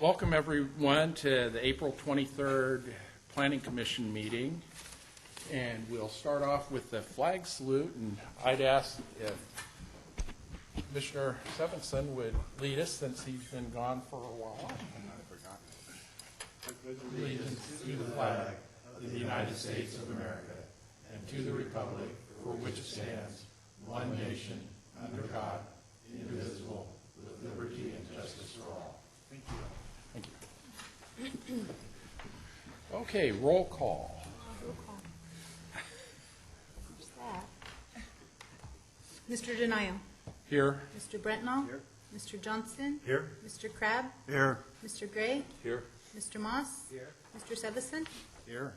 Welcome everyone to the April 23rd Planning Commission meeting. And we'll start off with the flag salute, and I'd ask if Commissioner Stevenson would lead us since he's been gone for a while. Allegiance to the flag of the United States of America and to the republic for which it stands, one nation, under God, indivisible, with liberty and justice for all. Thank you. Thank you. Okay, roll call. Who's that? Mr. Denayo. Here. Mr. Brentnall. Here. Mr. Johnson. Here. Mr. Crabb. Here. Mr. Gray. Here. Mr. Moss. Here. Mr. Sevison. Here.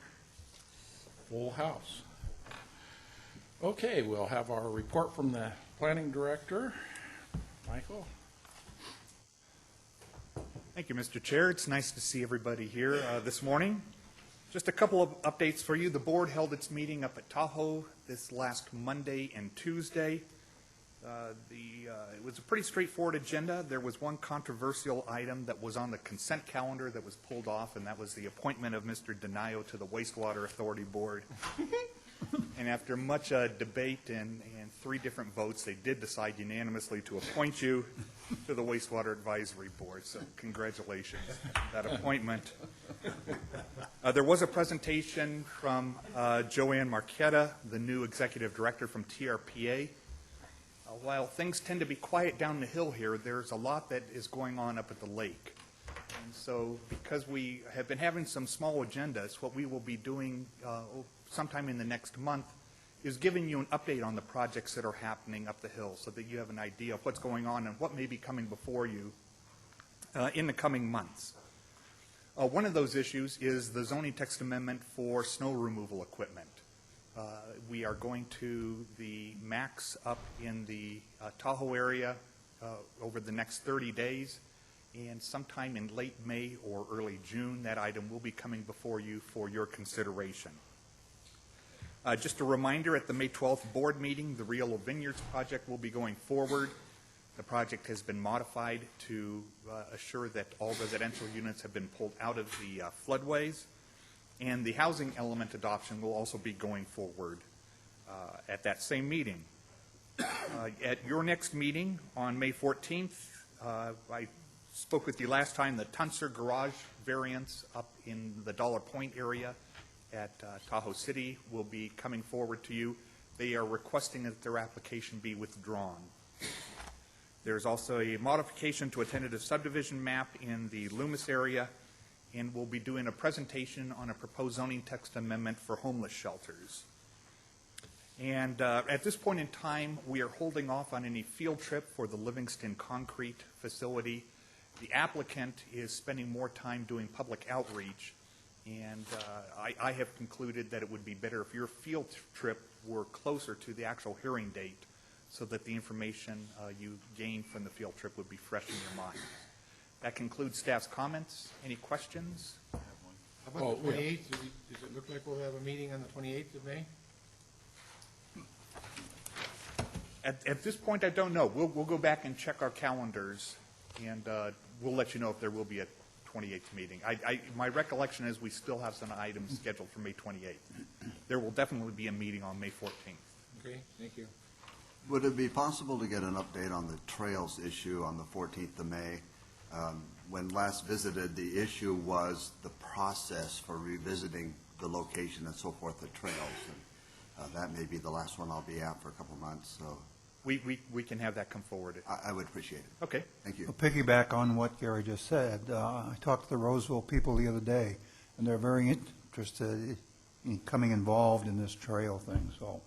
Full house. Okay, we'll have our report from the planning director. Michael. Thank you, Mr. Chair. It's nice to see everybody here this morning. Just a couple of updates for you. The board held its meeting up at Tahoe this last Monday and Tuesday. It was a pretty straightforward agenda. There was one controversial item that was on the consent calendar that was pulled off, and that was the appointment of Mr. Denayo to the Wastewater Authority Board. And after much debate and 3 different votes, they did decide unanimously to appoint you to the Wastewater Advisory Board. So congratulations on that appointment. There was a presentation from Joanne Marchetta, the new executive director from TRPA. While things tend to be quiet down the hill here, there's a lot that is going on up at the lake. And so because we have been having some small agendas, what we will be doing sometime in the next month is giving you an update on the projects that are happening up the hill so that you have an idea of what's going on and what may be coming before you in the coming months. One of those issues is the zoning text amendment for snow removal equipment. We are going to the max up in the Tahoe area over the next 30 days, and sometime in late May or early June, that item will be coming before you for your consideration. Just a reminder, at the May 12th board meeting, the Riolo Vineyards project will be going forward. The project has been modified to assure that all residential units have been pulled out of the floodways, and the housing element adoption will also be going forward at that same meeting. At your next meeting on May 14th, I spoke with you last time, the Tunser Garage variance up in the Dollar Point area at Tahoe City will be coming forward to you. They are requesting that their application be withdrawn. There's also a modification to a tentative subdivision map in the Loomis area, and we'll be doing a presentation on a proposed zoning text amendment for homeless shelters. And at this point in time, we are holding off on any field trip for the Livingston concrete facility. The applicant is spending more time doing public outreach, and I have concluded that it would be better if your field trip were closer to the actual hearing date so that the information you gain from the field trip would be fresh in your mind. That concludes staff's comments. Any questions? How about the 28th? Does it look like we'll have a meeting on the 28th of May? At this point, I don't know. We'll go back and check our calendars, and we'll let you know if there will be a 28th meeting. My recollection is we still have some items scheduled for May 28th. There will definitely be a meeting on May 14th. Okay, thank you. Would it be possible to get an update on the trails issue on the 14th of May? When last visited, the issue was the process for revisiting the location and so forth of trails. And, that may be the last one I'll be at for a couple months. So we can have that come forward. I would appreciate it. Okay. Thank you. I'll piggyback on what Gary just said. I talked to the Roseville people the other day, and they're very interested in coming involved in this trail thing. So,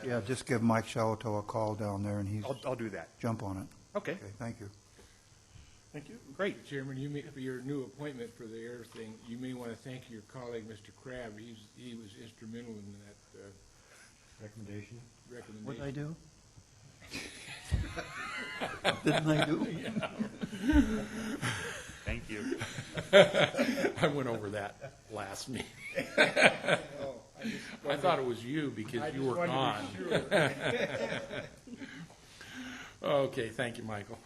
Good. just give Mike Shalato a call down there, and he's I'll do that. jump on it. Okay. Okay, thank you. Thank you. Great. Chairman, you may, for your new appointment for the air thing, you may want to thank your colleague, Mr. Crabb. He was instrumental in that recommendation. What did I do? Didn't I do? Thank you. I went over that last meeting. I thought it was you because you were gone. Okay, thank you, Michael.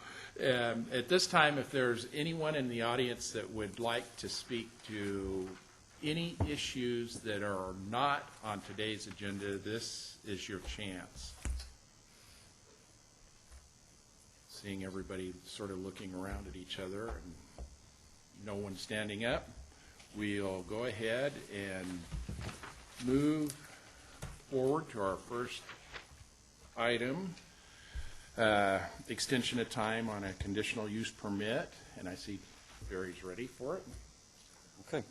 At this time, if there's anyone in the audience that would like to speak to any issues that are not on today's agenda, this is your chance. Seeing everybody sort of looking around at each other and no one standing up, we'll go ahead and move forward to our first item, extension of time on a conditional use permit, and I see Barry's ready for it. Okay.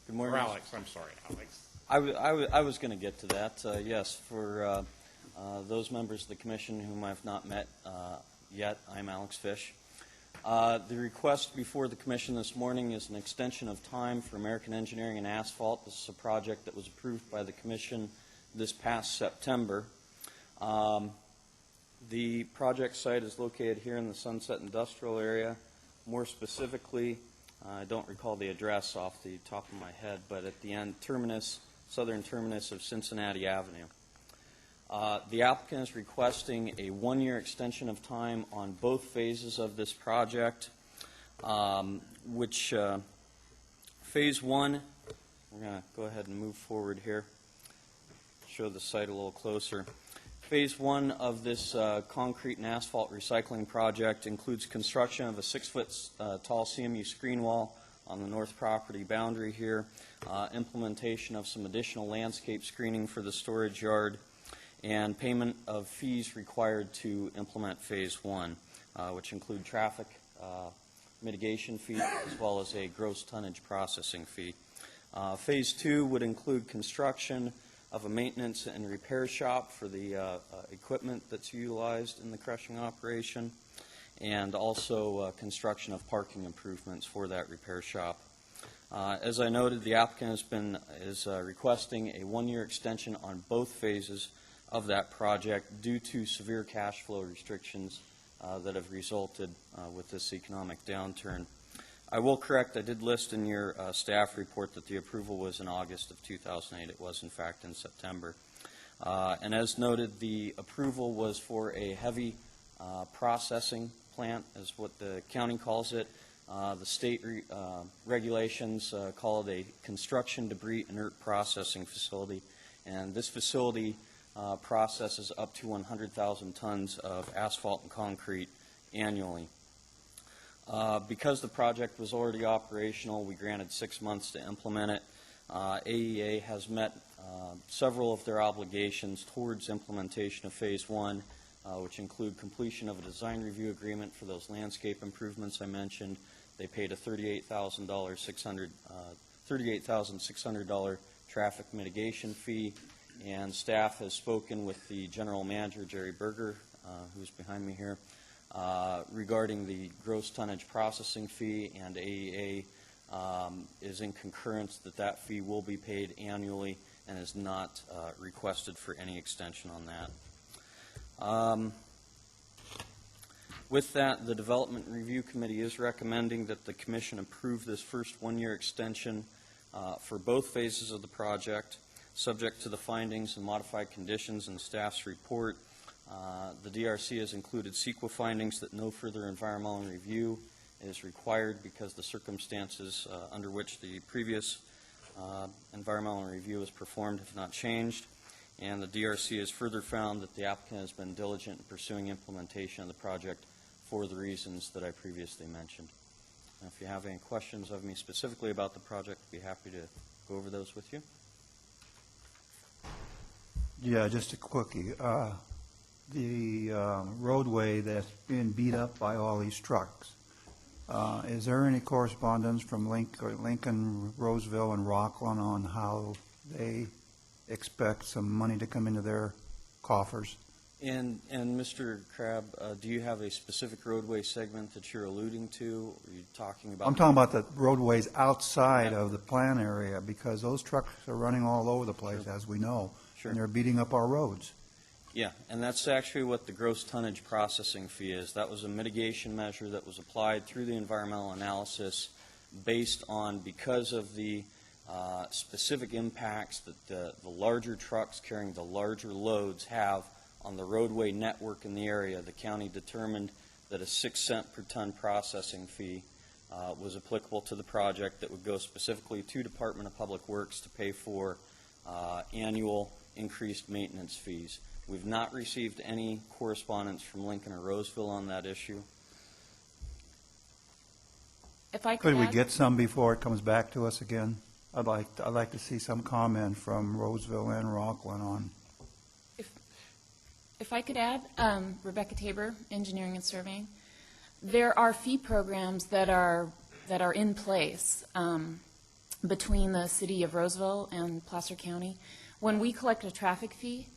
Good morning. Or Alex, I'm sorry, Alex. I was going to get to that. Yes, for those members of the commission whom I've not met yet, I'm Alex Fish. The request before the commission this morning is an extension of time for American Engineering and Asphalt. This is a project that was approved by the commission this past September. The project site is located here in the Sunset Industrial area. More specifically, I don't recall the address off the top of my head, but at the end, southern terminus of Cincinnati Avenue. The applicant is requesting a one-year extension of time on both phases of this project, which phase one, we're going to go ahead and move forward here, show the site a little closer. Phase one of this concrete and asphalt recycling project includes construction of a 6-foot tall CMU screen wall on the north property boundary here, implementation of some additional landscape screening for the storage yard, and payment of fees required to implement phase one, which include traffic mitigation fee as well as a gross tonnage processing fee. Phase two would include construction of a maintenance and repair shop for the equipment that's utilized in the crushing operation, and also construction of parking improvements for that repair shop. As I noted, the applicant is requesting a one-year extension on both phases of that project due to severe cash flow restrictions that have resulted with this economic downturn. I will correct, I did list in your staff report that the approval was in August of 2008. It was, in fact, in September. And as noted, the approval was for a heavy processing plant, is what the county calls it. The state regulations call it a construction debris inert processing facility. And this facility processes up to 100,000 tons of asphalt and concrete annually. Because the project was already operational, we granted 6 months to implement it. AEA has met several of their obligations towards implementation of phase one, which include completion of a design review agreement for those landscape improvements I mentioned. They paid a $38,600 traffic mitigation fee, and staff has spoken with the general manager, Jerry Berger, who's behind me here, regarding the gross tonnage processing fee, and AEA is in concurrence that that fee will be paid annually and is not requested for any extension on that. With that, the Development Review Committee is recommending that the Commission approve this first one-year extension for both phases of the project, subject to the findings and modified conditions in staff's report. The DRC has included CEQA findings that no further environmental review is required because the circumstances under which the previous environmental review was performed have not changed. And the DRC has further found that the applicant has been diligent in pursuing implementation of the project for the reasons that I previously mentioned. And if you have any questions of me specifically about the project, I'd be happy to go over those with you. Yeah, just a quickie. The roadway that's being beat up by all these trucks, is there any correspondence from Lincoln, Roseville, and Rockland on how they expect some money to come into their coffers? And Mr. Crabb, do you have a specific roadway segment that you're alluding to? Or are you talking about? I'm talking about the roadways outside of the plan area, because those trucks are running all over the place, as we know, and they're beating up our roads. Yeah, and that's actually what the gross tonnage processing fee is. That was a mitigation measure that was applied through the environmental analysis based on, because of the specific impacts that the larger trucks carrying the larger loads have on the roadway network in the area. The county determined that a 6 cent per ton processing fee was applicable to the project that would go specifically to Department of Public Works to pay for annual increased maintenance fees. We've not received any correspondence from Lincoln or Roseville on that issue. If I could Could we add- get some before it comes back to us again? I'd like to see some comment from Roseville and Rockland on. If I could add, Rebecca Tabor, Engineering and Surveying. There are fee programs that are in place between the city of Roseville and Placer County. When we collect a traffic fee,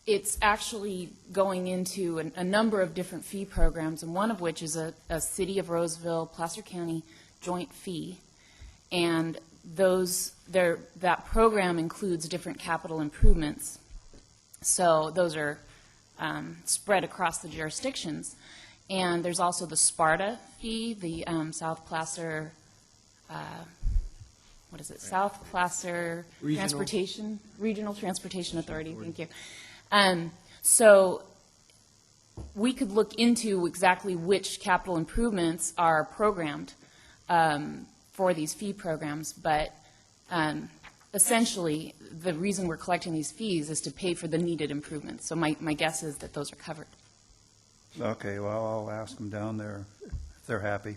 it's actually going into a number of different fee programs, and one of which is a city of Roseville, Placer County joint fee. And that program includes different capital improvements. So those are spread across the jurisdictions. And there's also the SPARTA fee, the South Placer, South Placer Regional Transportation Authority, thank you. So we could look into exactly which capital improvements are programmed for these fee programs, but essentially, the reason we're collecting these fees is to pay for the needed improvements. So my guess is that those are covered. Okay, well, I'll ask them down there if they're happy.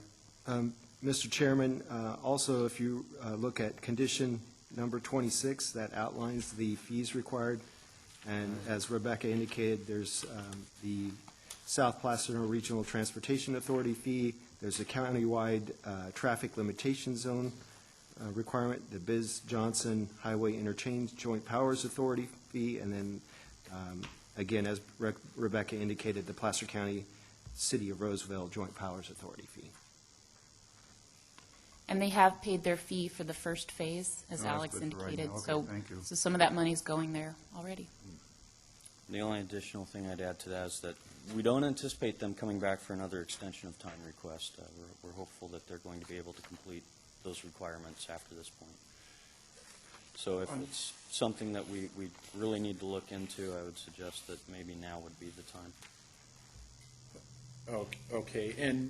Mr. Chairman, also, if you look at condition number 26, that outlines the fees required. And as Rebecca indicated, there's the South Placer Regional Transportation Authority fee. There's a countywide traffic limitation zone requirement, the Biz Johnson Highway Interchange Joint Powers Authority fee, and then, again, as Rebecca indicated, the Placer County City of Roseville Joint Powers Authority fee. And they have paid their fee for the first phase, as Oh, that's Alex good for right indicated. now. Okay, So, thank you. so some of that money is going there already. The only additional thing I'd add to that is that we don't anticipate them coming back for another extension of time request. We're hopeful that they're going to be able to complete those requirements after this point. So if it's something that we really need to look into, I would suggest that maybe now would be the time. Okay, and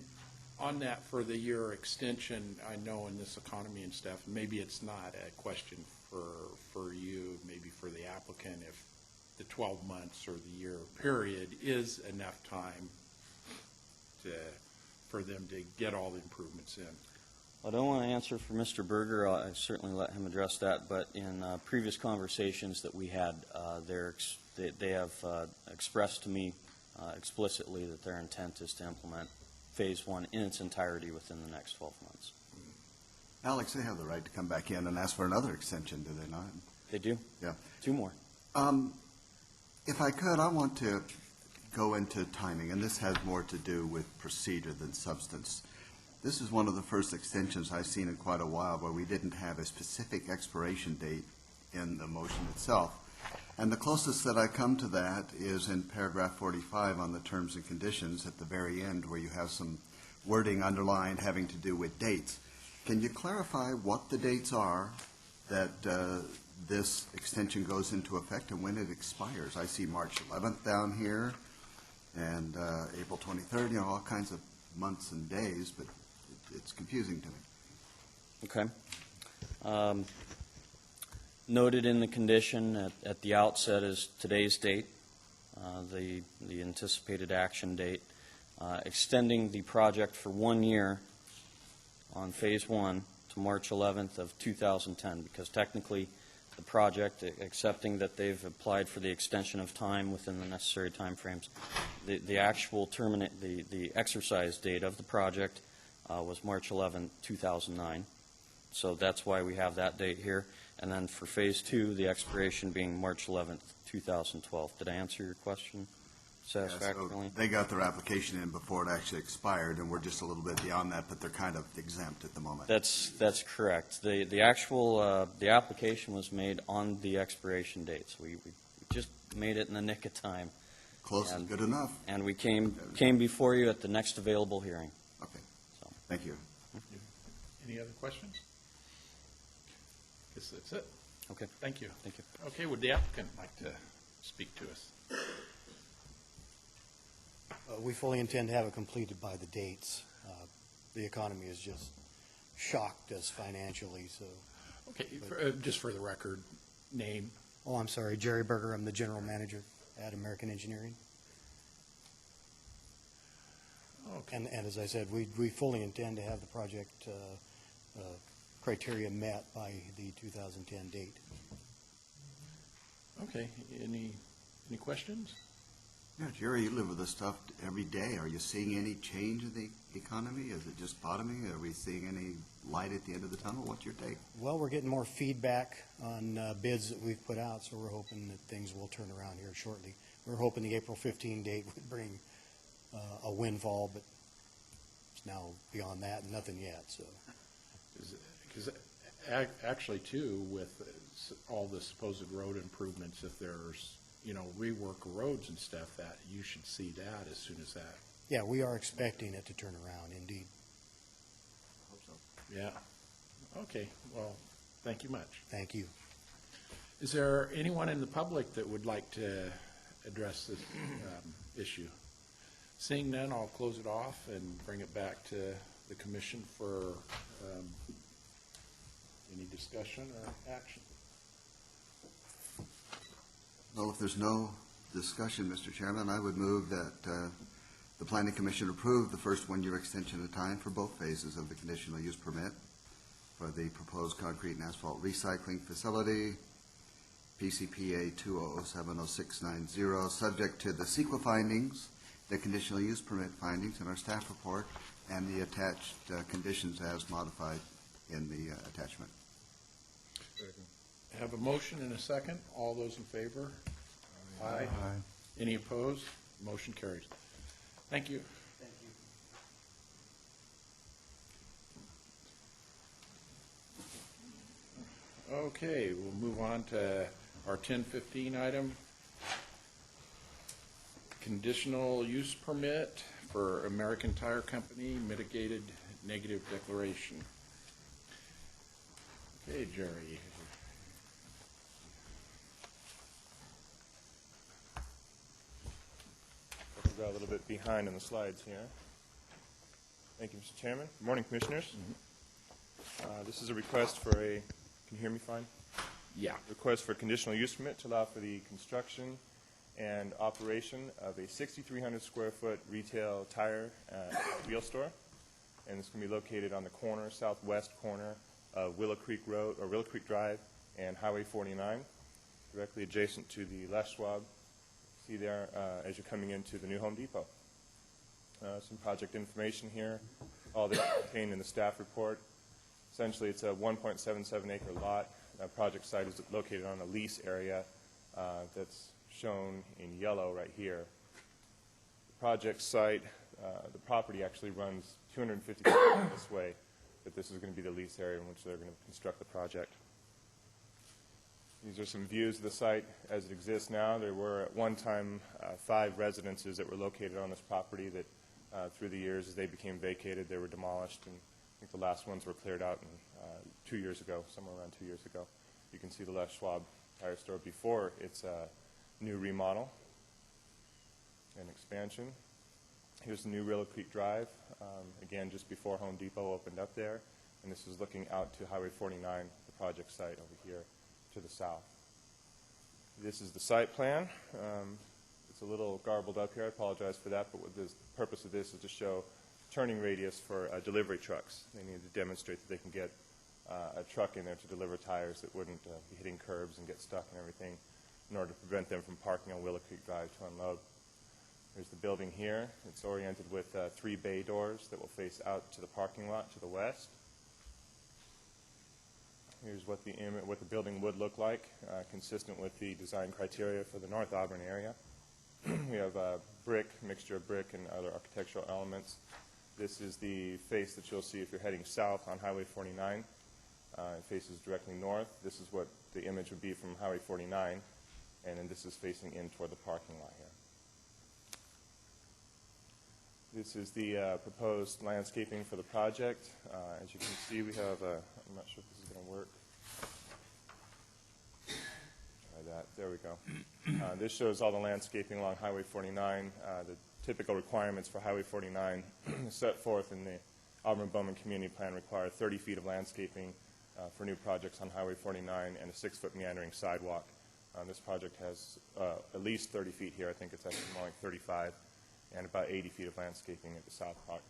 on that for the year extension, I know in this economy and stuff, maybe it's not a question for you, maybe for the applicant, if the 12 months or the year period is enough time for them to get all the improvements in. I don't want to answer for Mr. Berger. I certainly let him address that, but in previous conversations that we had, they have expressed to me explicitly that their intent is to implement Phase 1 in its entirety within the next 12 months. Alex, they have the right to come back in and ask for another extension, do they not? They do? Yeah. 2 more. If I could, I want to go into timing, and this has more to do with procedure than substance. This is one of the first extensions I've seen in quite a while where we didn't have a specific expiration date in the motion itself. And the closest that I come to that is in paragraph 45 on the terms and conditions at the very end, where you have some wording underlined having to do with dates. Can you clarify what the dates are that this extension goes into effect and when it expires? I see March 11th down here and April 23rd, all kinds of months and days, but it's confusing to me. Okay. Noted in the condition at the outset is today's date, the anticipated action date, extending the project for 1 year on Phase 1 to March 11th of 2010, because technically the project, accepting that they've applied for the extension of time within the necessary timeframes, the actual the exercise date of the project was March 11, 2009. So that's why we have that date here. And then for Phase 2, the expiration being March 11th, 2012. Did I answer your question satisfactorily? So they got their application in before it actually expired, and we're just a little bit beyond that, but they're kind of exempt at the moment. That's correct. The actual the application was made on the expiration date, so we just made it in the nick of time. Close is good enough. And we came before you at the next available hearing. Okay. So. Thank you. Any other questions? Guess that's it. Okay. Thank you. Thank you. Okay, would the applicant like to speak to us? We fully intend to have it completed by the dates. The economy has just shocked us financially, so. Okay, just for the record, name. Oh, I'm sorry, Jerry Berger, I'm the general manager at American Engineering. Okay. And as I said, we fully intend to have the project criteria met by the 2010 date. Okay, any questions? Yeah, Jerry, you live with this stuff every day. Are you seeing any change in the economy? Is it just bottoming? Are we seeing any light at the end of the tunnel? What's your take? Well, we're getting more feedback on bids that we've put out, so we're hoping that things will turn around here shortly. We're hoping the April 15 date would bring a windfall, but it's now beyond that, and nothing yet, so. Because actually, too, with all the supposed road improvements, if there's, rework roads and stuff, that you should see that as soon as that. Yeah, we are expecting it to turn around, indeed. Hope so. Yeah. Okay, well, thank you much. Thank you. Is there anyone in the public that would like to address this issue? Seeing none, I'll close it off and bring it back to the commission for any discussion or action. Well, if there's no discussion, Mr. Chairman, I would move that the Planning Commission approve the first one-year extension of time for both phases of the conditional use permit for the proposed concrete and asphalt recycling facility, PCPA 200700690, subject to the CEQA findings, the conditional use permit findings in our staff report, and the attached conditions as modified in the attachment. Have a motion and a second. All those in favor? Aye. Aye. Any opposed? Motion carries. Thank you. Thank you. Okay, we'll move on to our 1015 item. Conditional use permit for American Tire Company, mitigated negative declaration. Okay, Jerry. We got a little bit behind in the slides here. Thank you, Mr. Chairman. Good morning, Commissioners. This is a request for a, can you hear me fine? Yeah. Request for a conditional use permit to allow for the construction and operation of a 6,300 square foot retail tire wheel store. And it's going to be located on the corner, southwest corner of Willow Creek Road, or Willow Creek Drive and Highway 49, directly adjacent to the Les Schwab. See there as you're coming into the new Home Depot. Some project information here, all that's contained in the staff report. Essentially, it's a 1.77 acre lot. The project site is located on a lease area that's shown in yellow right here. The project site, the property actually runs 250 feet this way, but this is going to be the lease area in which they're going to construct the project. These are some views of the site as it exists now. There were at one time 5 residences that were located on this property that through the years as they became vacated, they were demolished, and I think the last ones were cleared out 2 years ago, somewhere around 2 years ago. You can see the Les Schwab tire store before its new remodel and expansion. Here's the new Willow Creek Drive, again just before Home Depot opened up there, and this is looking out to Highway 49, the project site over here to the south. This is the site plan. It's a little garbled up here. I apologize for that, but what the purpose of this is to show turning radius for delivery trucks. They need to demonstrate that they can get a truck in there to deliver tires that wouldn't be hitting curbs and get stuck and everything in order to prevent them from parking on Willow Creek Drive to unload. There's the building here. It's oriented with 3 bay doors that will face out to the parking lot to the west. Here's what the building would look like, consistent with the design criteria for the North Auburn area. We have brick, mixture of brick and other architectural elements. This is the face that you'll see if you're heading south on Highway 49. It faces directly north. This is what the image would be from Highway 49, and then this is facing in toward the parking lot here. This is the proposed landscaping for the project. As you can see, we have I'm not sure if this is going to work. Try that. There we go. This shows all the landscaping along Highway 49. The typical requirements for Highway 49 set forth in the Auburn-Bowman Community Plan require 30 feet of landscaping for new projects on Highway 49 and a 6-foot meandering sidewalk. This project has at least 30 feet here. I think it's actually more like 35, and about 80 feet of landscaping at the south part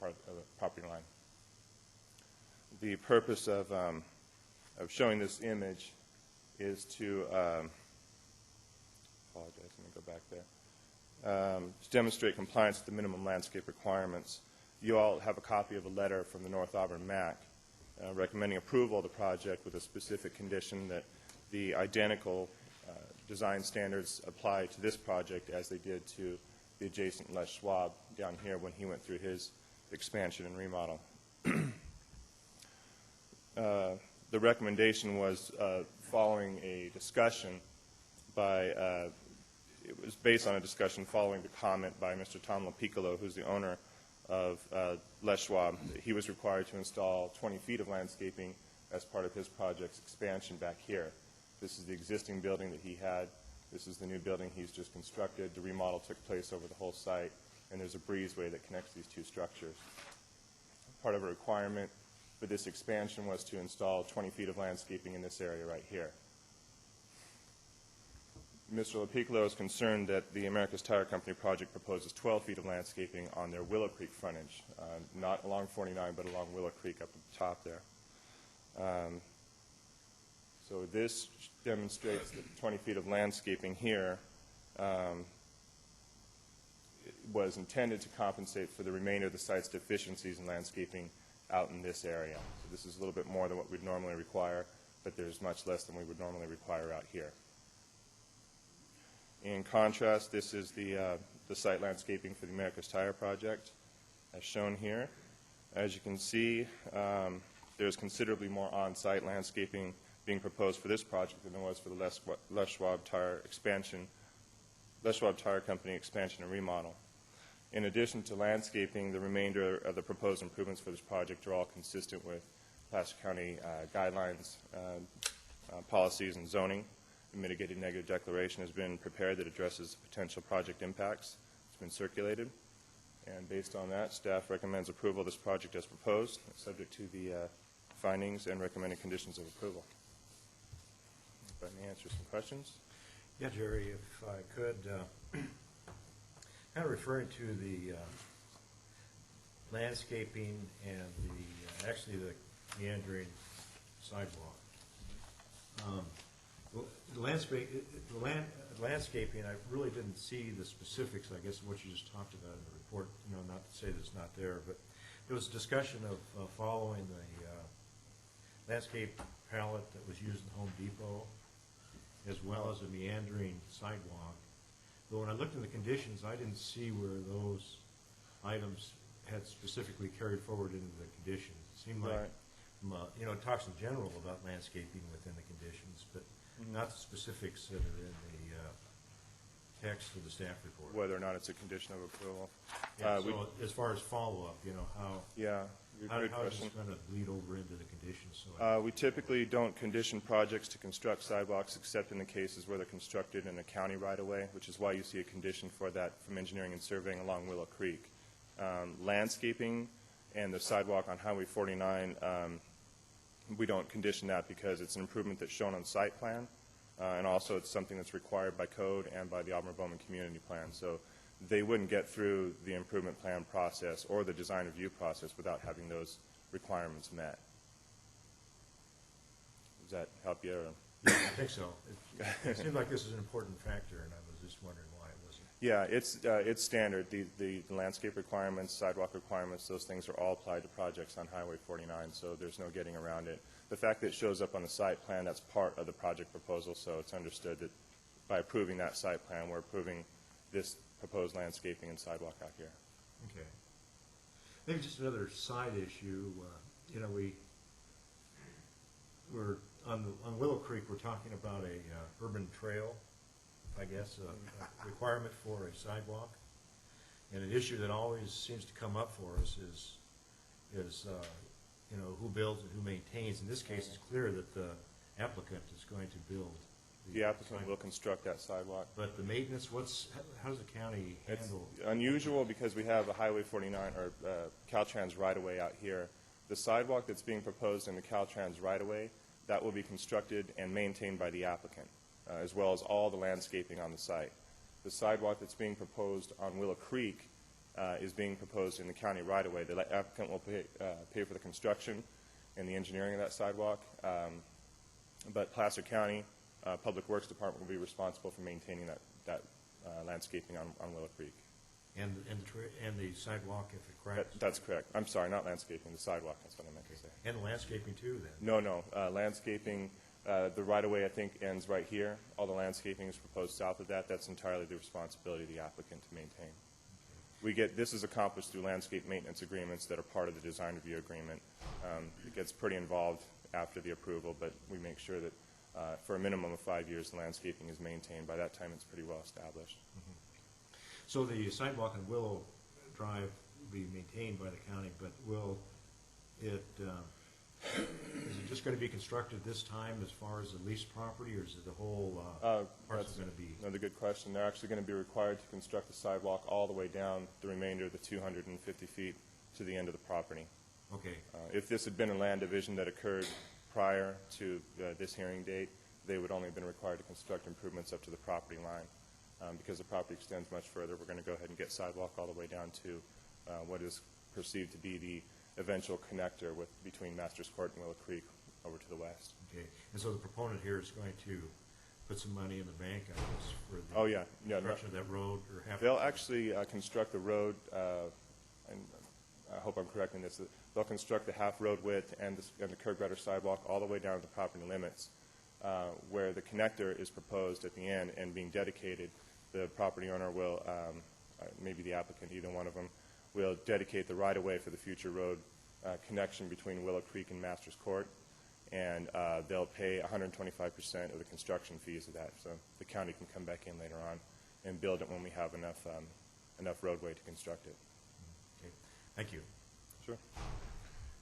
of the property line. The purpose of showing this image is to apologize, let me go back there. To demonstrate compliance with the minimum landscape requirements. You all have a copy of a letter from the North Auburn MAC recommending approval of the project with a specific condition that the identical design standards apply to this project as they did to the adjacent Les Schwab down here when he went through his expansion and remodel. The recommendation was following a discussion by, it was based on a discussion following the comment by Mr. Tom LaPiccolo, who's the owner of Les Schwab. He was required to install 20 feet of landscaping as part of his project's expansion back here. This is the existing building that he had. This is the new building he's just constructed. The remodel took place over the whole site, and there's a breezeway that connects these two structures. Part of a requirement for this expansion was to install 20 feet of landscaping in this area right here. Mr. LaPiccolo is concerned that the America's Tire Company project proposes 12 feet of landscaping on their Willow Creek frontage, not along 49, but along Willow Creek up at the top there. So this demonstrates that 20 feet of landscaping here was intended to compensate for the remainder of the site's deficiencies in landscaping out in this area. So this is a little bit more than what we'd normally require, but there's much less than we would normally require out here. In contrast, this is the site landscaping for the America's Tire project, as shown here. As you can see, there's considerably more on-site landscaping being proposed for this project than there was for the Les Schwab Tire expansion, Les Schwab Tire Company expansion and remodel. In addition to landscaping, the remainder of the proposed improvements for this project are all consistent with Placer County guidelines, policies, and zoning. A mitigated negative declaration has been prepared that addresses potential project impacts. It's been circulated. And based on that, staff recommends approval of this project as proposed, subject to the findings and recommended conditions of approval. If I may answer some questions. Yeah, Jerry, if I could, kind of referring to the landscaping and the actually the meandering sidewalk. The landscaping, I really didn't see the specifics, I guess, of what you just talked about in the report. You know, not to say that it's not there, but there was a discussion of following the landscape palette that was used in Home Depot, as well as a meandering sidewalk. But when I looked in the conditions, I didn't see where those items had specifically carried forward into the conditions. It seemed like, you know, it talks in general about landscaping within the conditions, but not the specifics that are in the text of the staff report. Whether or not it's a condition of approval. Yeah, so as far as follow-up, you know, how is this going to bleed over into the conditions? So we typically don't condition projects to construct sidewalks except in the cases where they're constructed in a county right-of-way, which is why you see a condition for that from engineering and surveying along Willow Creek. Landscaping and the sidewalk on Highway 49, we don't condition that because it's an improvement that's shown on site plan, and also it's something that's required by code and by the Auburn-Bowman Community Plan. So they wouldn't get through the improvement plan process or the design review process without having those requirements met. Does that help you? Yeah, I think so. It seems like this is an important factor, and I was just wondering why it wasn't. Yeah, it's standard. The landscape requirements, sidewalk requirements, those things are all applied to projects on Highway 49, so there's no getting around it. The fact that it shows up on the site plan, that's part of the project proposal, so it's understood that by approving that site plan, we're approving this proposed landscaping and sidewalk out here. Okay. Maybe just another side issue. You know, we're on Willow Creek. We're talking about a urban trail, I guess, a requirement for a sidewalk, and an issue that always seems to come up for us is you know, who builds and who maintains. In this case, it's clear that the applicant is going to build The applicant will construct that sidewalk. But the maintenance, how does the county It's handle? unusual because we have a Highway 49 or Caltrans right-of-way out here. The sidewalk that's being proposed in the Caltrans right-of-way, that will be constructed and maintained by the applicant, as well as all the landscaping on the site. The sidewalk that's being proposed on Willow Creek is being proposed in the county right-of-way. The applicant will pay for the construction and the engineering of that sidewalk, but Placer County Public Works Department will be responsible for maintaining that landscaping on Willow Creek. And the sidewalk, if it cracks? That's correct. I'm sorry, not landscaping, the sidewalk, that's what I meant to say. And the landscaping too, then? No. Landscaping, the right-of-way, I think, ends right here. All the landscaping is proposed south of that. That's entirely the responsibility of the applicant to maintain. This is accomplished through landscape maintenance agreements that are part of the design review agreement. It gets pretty involved after the approval, but we make sure that for a minimum of 5 years, the landscaping is maintained. By that time, it's pretty well established. Mm-hmm. So the sidewalk on Willow Drive will be maintained by the county, but will it, is it just going to be constructed this time as far as the leased property, or is it the whole parcel going to be? Another good question. They're actually going to be required to construct the sidewalk all the way down the remainder of the 250 feet to the end of the property. Okay. If this had been a land division that occurred prior to this hearing date, they would only have been required to construct improvements up to the property line. Because the property extends much further, we're going to go ahead and get sidewalk all the way down to what is perceived to be the eventual connector between Masters Court and Willow Creek over to the west. Okay. And so the proponent here is going to put some money in the bank, I guess, for the construction of that road? They'll actually construct the road, and I hope I'm correct in this, they'll construct the half road width and the curb gutter sidewalk all the way down to the property limits, where the connector is proposed at the end and being dedicated. The property owner will, maybe the applicant, either one of them, will dedicate the right-of-way for the future road connection between Willow Creek and Masters Court, and they'll pay 125% of the construction fees of that. So the county can come back in later on and build it when we have enough roadway to construct it. Okay. Thank you. Sure.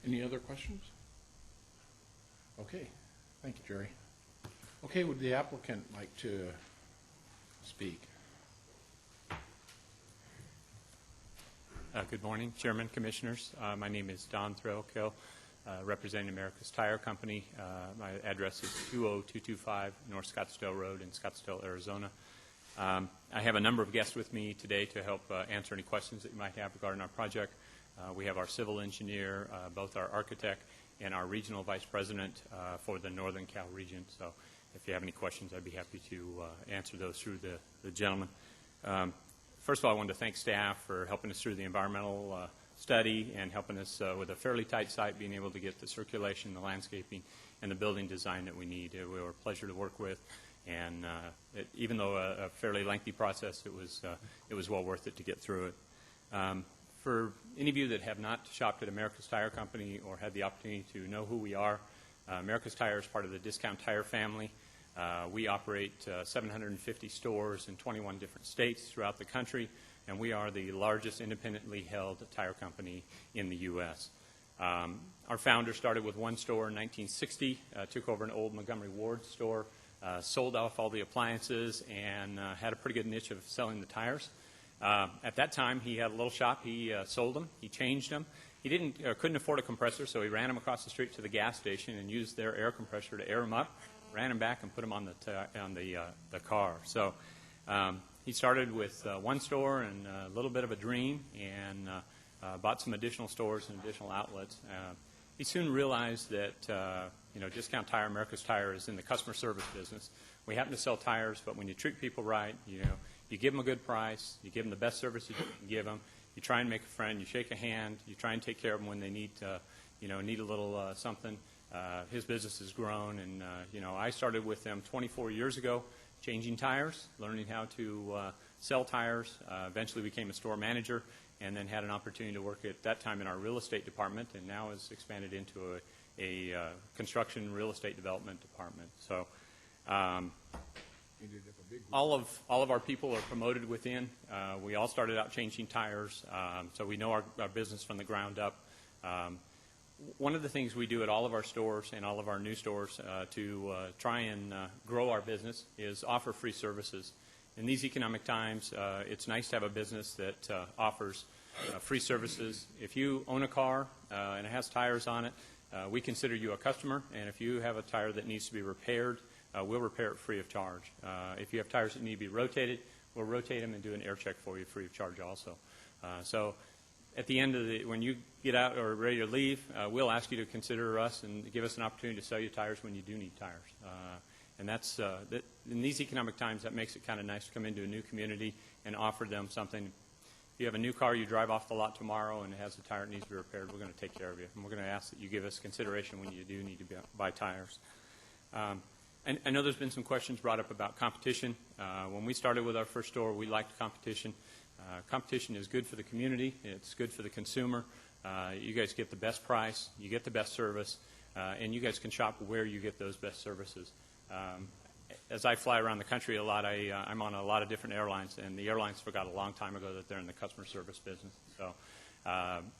Any other questions? Okay. Thank you, Jerry. Okay, would the applicant like to speak? Good morning, Chairman, Commissioners. My name is Don Threlkill, representing America's Tire Company. My address is 20225 North Scottsdale Road in Scottsdale, Arizona. I have a number of guests with me today to help answer any questions that you might have regarding our project. We have our civil engineer, both our architect and our regional vice president for the Northern Cal region. So if you have any questions, I'd be happy to answer those through the gentleman. First of all, I wanted to thank staff for helping us through the environmental study and helping us with a fairly tight site, being able to get the circulation, the landscaping, and the building design that we need. We were a pleasure to work with, and even though a fairly lengthy process, it was well worth it to get through it. For any of you that have not shopped at America's Tire Company or had the opportunity to know who we are, America's Tire is part of the Discount Tire family. We operate 750 stores in 21 different states throughout the country, and we are the largest independently held tire company in the U.S. Our founder started with one store in 1960, took over an old Montgomery Ward store, sold off all the appliances, and had a pretty good niche of selling the tires. At that time, he had a little shop. He sold them. He changed them. He couldn't afford a compressor, so he ran them across the street to the gas station and used their air compressor to air them up, ran them back, and put them on the car. So he started with one store and a little bit of a dream, and bought some additional stores and additional outlets. He soon realized that Discount Tire, America's Tire, is in the customer service business. We happen to sell tires, but when you treat people right, you give them a good price, you give them the best service you can give them, you try and make a friend, you shake a hand, you try and take care of them when they need a little something. His business has grown, and I started with them 24 years ago, changing tires, learning how to sell tires. Eventually became a store manager, and then had an opportunity to work at that time in our real estate department, and now has expanded into a construction real estate development department. So all of our people are promoted within. We all started out changing tires, so we know our business from the ground up. one of the things we do at all of our stores and all of our new stores to try and grow our business is offer free services. In these economic times, it's nice to have a business that offers free services. If you own a car and it has tires on it, we consider you a customer, and if you have a tire that needs to be repaired, we'll repair it free of charge. If you have tires that need to be rotated, we'll rotate them and do an air check for you free of charge also. So at the end of when you get out or ready to leave, we'll ask you to consider us and give us an opportunity to sell you tires when you do need tires. And that's, in these economic times, that makes it kind of nice to come into a new community and offer them something. If you have a new car, you drive off the lot tomorrow and it has a tire that needs to be repaired, we're going to take care of you. And we're going to ask that you give us consideration when you do need to buy tires. And I know there's been some questions brought up about competition. When we started with our first store, we liked competition. Competition is good for the community. It's good for the consumer. You guys get the best price. You get the best service. And you guys can shop where you get those best services. As I fly around the country a lot, I'm on a lot of different airlines, and the airlines forgot a long time ago that they're in the customer service business. So,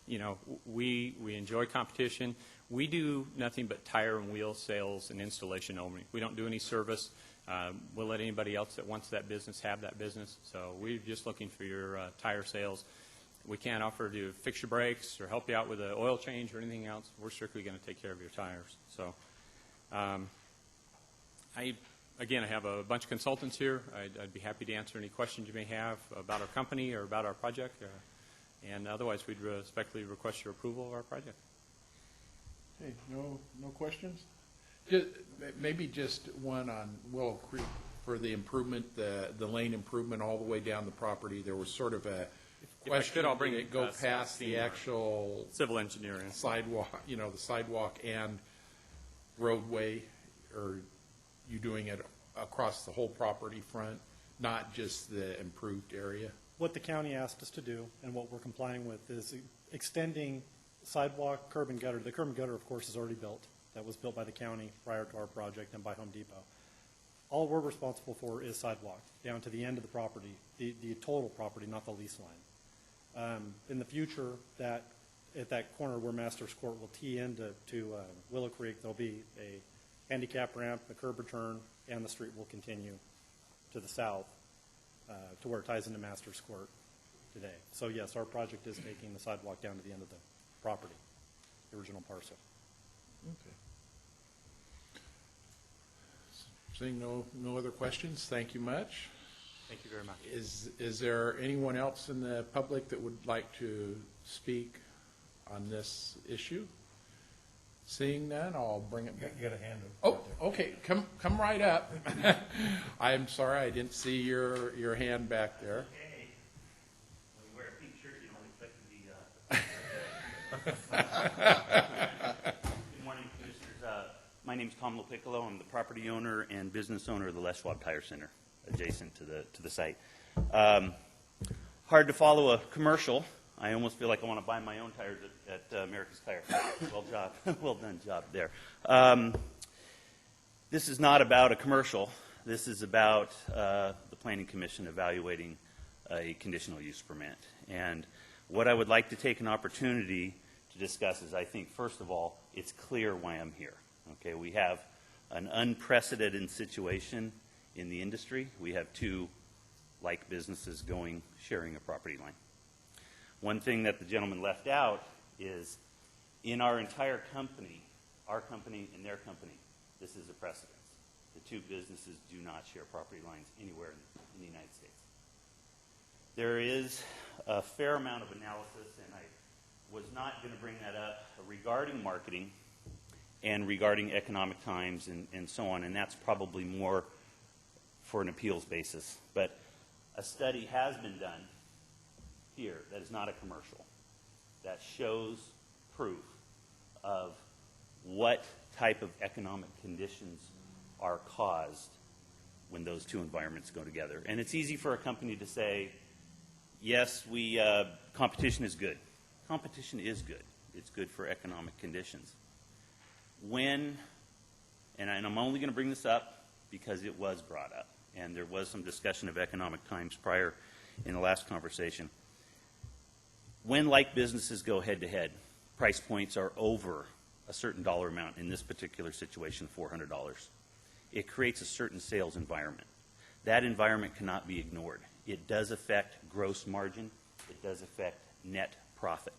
you know, we enjoy competition. We do nothing but tire and wheel sales and installation only. We don't do any service. We'll let anybody else that wants that business have that business. So we're just looking for your tire sales. We can't offer to fix your brakes or help you out with an oil change or anything else. We're strictly going to take care of your tires. So, Again, I have a bunch of consultants here. I'd be happy to answer any questions you may have about our company or about our project. And otherwise, we'd respectfully request your approval of our project. Okay, no questions? Maybe just one on Willow Creek for the improvement, the lane improvement all the way down the property. There was sort of a question. I'll bring did it go past the actual civil engineering sidewalk, the sidewalk and roadway, or you doing it across the whole property front, not just the improved area? What the county asked us to do and what we're complying with is extending sidewalk, curb and gutter. The curb and gutter, of course, is already built. That was built by the county prior to our project and by Home Depot. All we're responsible for is sidewalk down to the end of the property, the total property, not the lease line. In the future, at that corner where Masters Court will tee into Willow Creek, there'll be a handicap ramp, a curb return, and the street will continue to the south to where it ties into Masters Court today. So yes, our project is taking the sidewalk down to the end of the property, the original parcel. Okay. Seeing no other questions, thank you much. Thank you very much. Is there anyone else in the public that would like to speak on this issue? Seeing none, I'll bring it back. You got a hand up. Oh, okay. Come right up. I'm sorry, I didn't see your hand back there. Okay. When you wear a pink shirt, you don't expect to be. Good morning, Commissioners. My name's Tom Lopiccolo. I'm the property owner and business owner of the Les Schwab Tire Center, adjacent to the site. Hard to follow a commercial. I almost feel like I want to buy my own tires at America's Tire. Well done job there. This is not about a commercial. This is about the Planning Commission evaluating a conditional use permit. And what I would like to take an opportunity to discuss is, I think, first of all, it's clear why I'm here. Okay, we have an unprecedented situation in the industry. We have two like businesses sharing a property line. One thing that the gentleman left out is in our entire company, our company and their company, this is a precedence. The two businesses do not share property lines anywhere in the United States. There is a fair amount of analysis, and I was not going to bring that up, regarding marketing and regarding economic times and so on, and that's probably more for an appeals basis. But a study has been done here that is not a commercial, that shows proof of what type of economic conditions are caused when those two environments go together. And it's easy for a company to say, yes, competition is good. Competition is good. It's good for economic conditions. And I'm only going to bring this up because it was brought up, and there was some discussion of economic times prior in the last conversation. When like businesses go head-to-head, price points are over a certain dollar amount, in this particular situation, $400. It creates a certain sales environment. That environment cannot be ignored. It does affect gross margin. It does affect net profit.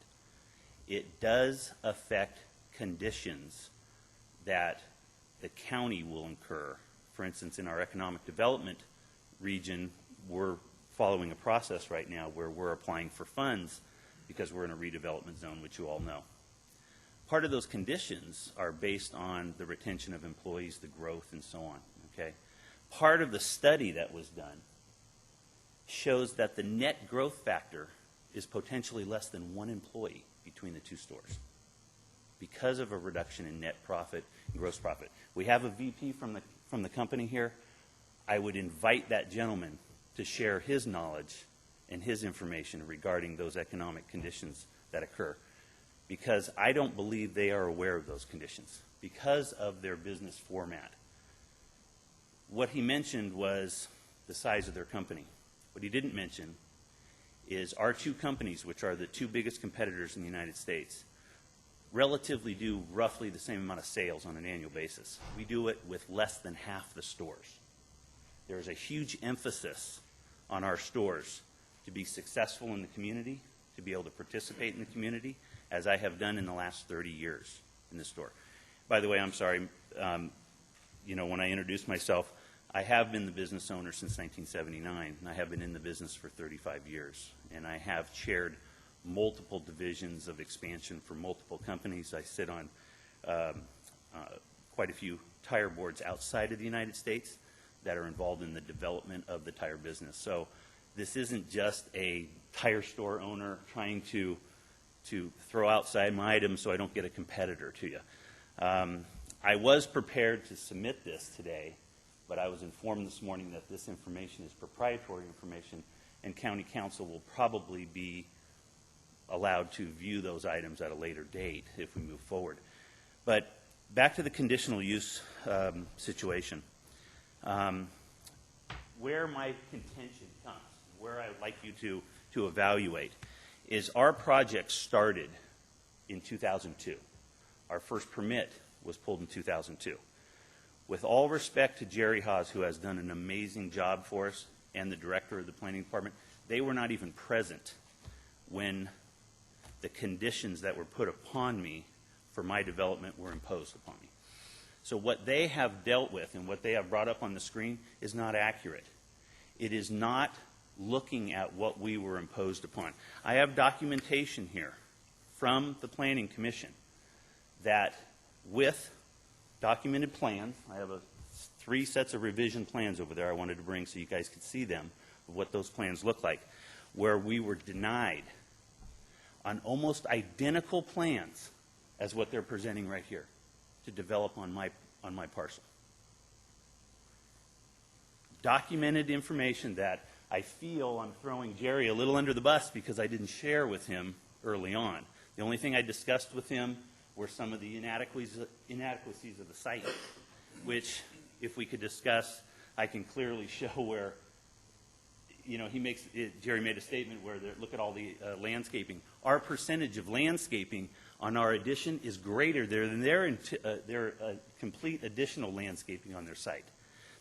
It does affect conditions that the county will incur. For instance, in our economic development region, we're following a process right now where we're applying for funds because we're in a redevelopment zone, which you all know. Part of those conditions are based on the retention of employees, the growth, and so on. Okay? Part of the study that was done shows that the net growth factor is potentially less than 1 employee between the 2 stores because of a reduction in net profit and gross profit. We have a VP from the company here. I would invite that gentleman to share his knowledge and his information regarding those economic conditions that occur, because I don't believe they are aware of those conditions because of their business format. What he mentioned was the size of their company. What he didn't mention is our 2 companies, which are the 2 biggest competitors in the United States, relatively do roughly the same amount of sales on an annual basis. We do it with less than half the stores. There is a huge emphasis on our stores to be successful in the community, to be able to participate in the community, as I have done in the last 30 years in the store. By the way, I'm sorry, when I introduced myself, I have been the business owner since 1979, and I have been in the business for 35 years, and I have chaired multiple divisions of expansion for multiple companies. I sit on quite a few tire boards outside of the United States that are involved in the development of the tire business. So this isn't just a tire store owner trying to throw outside my items so I don't get a competitor to you. I was prepared to submit this today, but I was informed this morning that this information is proprietary information, and County Council will probably be allowed to view those items at a later date if we move forward. But back to the conditional use situation. Where my contention comes, where I would like you to evaluate, is our project started in 2002. Our first permit was pulled in 2002. With all respect to Jerry Haas, who has done an amazing job for us, and the director of the planning department, they were not even present when the conditions that were put upon me for my development were imposed upon me. So what they have dealt with and what they have brought up on the screen is not accurate. It is not looking at what we were imposed upon. I have documentation here from the Planning Commission that with documented plans, I have 3 sets of revision plans over there I wanted to bring so you guys could see them, of what those plans look like, where we were denied on almost identical plans as what they're presenting right here to develop on my parcel. Documented information that I feel I'm throwing Jerry a little under the bus because I didn't share with him early on. The only thing I discussed with him were some of the inadequacies of the site, which, if we could discuss, I can clearly show where, Jerry made a statement where, look at all the landscaping. Our percentage of landscaping on our addition is greater there than their complete additional landscaping on their site.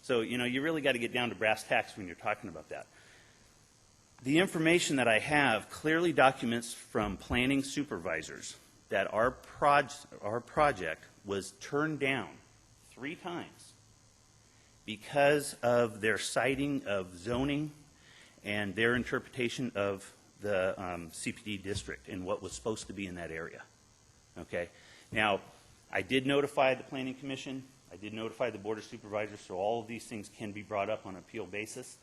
So, you really got to get down to brass tacks when you're talking about that. The information that I have clearly documents from planning supervisors that our project was turned down 3 times because of their citing of zoning and their interpretation of the CPD district and what was supposed to be in that area. Okay? Now, I did notify the Planning Commission. I did notify the Board of Supervisors, so all of these things can be brought up on an appeal basis.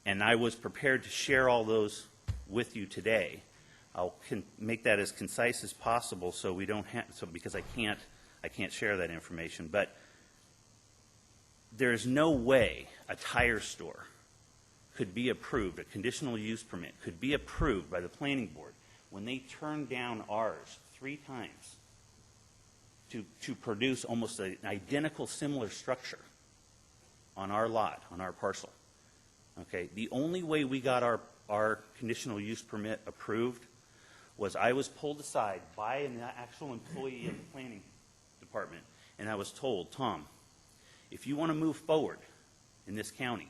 And I was prepared to share all those with you today. I'll make that as concise as possible so we don't have, because I can't share that information. But there is no way a tire store could be approved, a conditional use permit could be approved by the planning board when they turned down ours 3 times to produce almost an identical similar structure on our lot, on our parcel. Okay, the only way we got our conditional use permit approved was I was pulled aside by an actual employee of the planning department, and I was told, Tom, if you want to move forward in this county,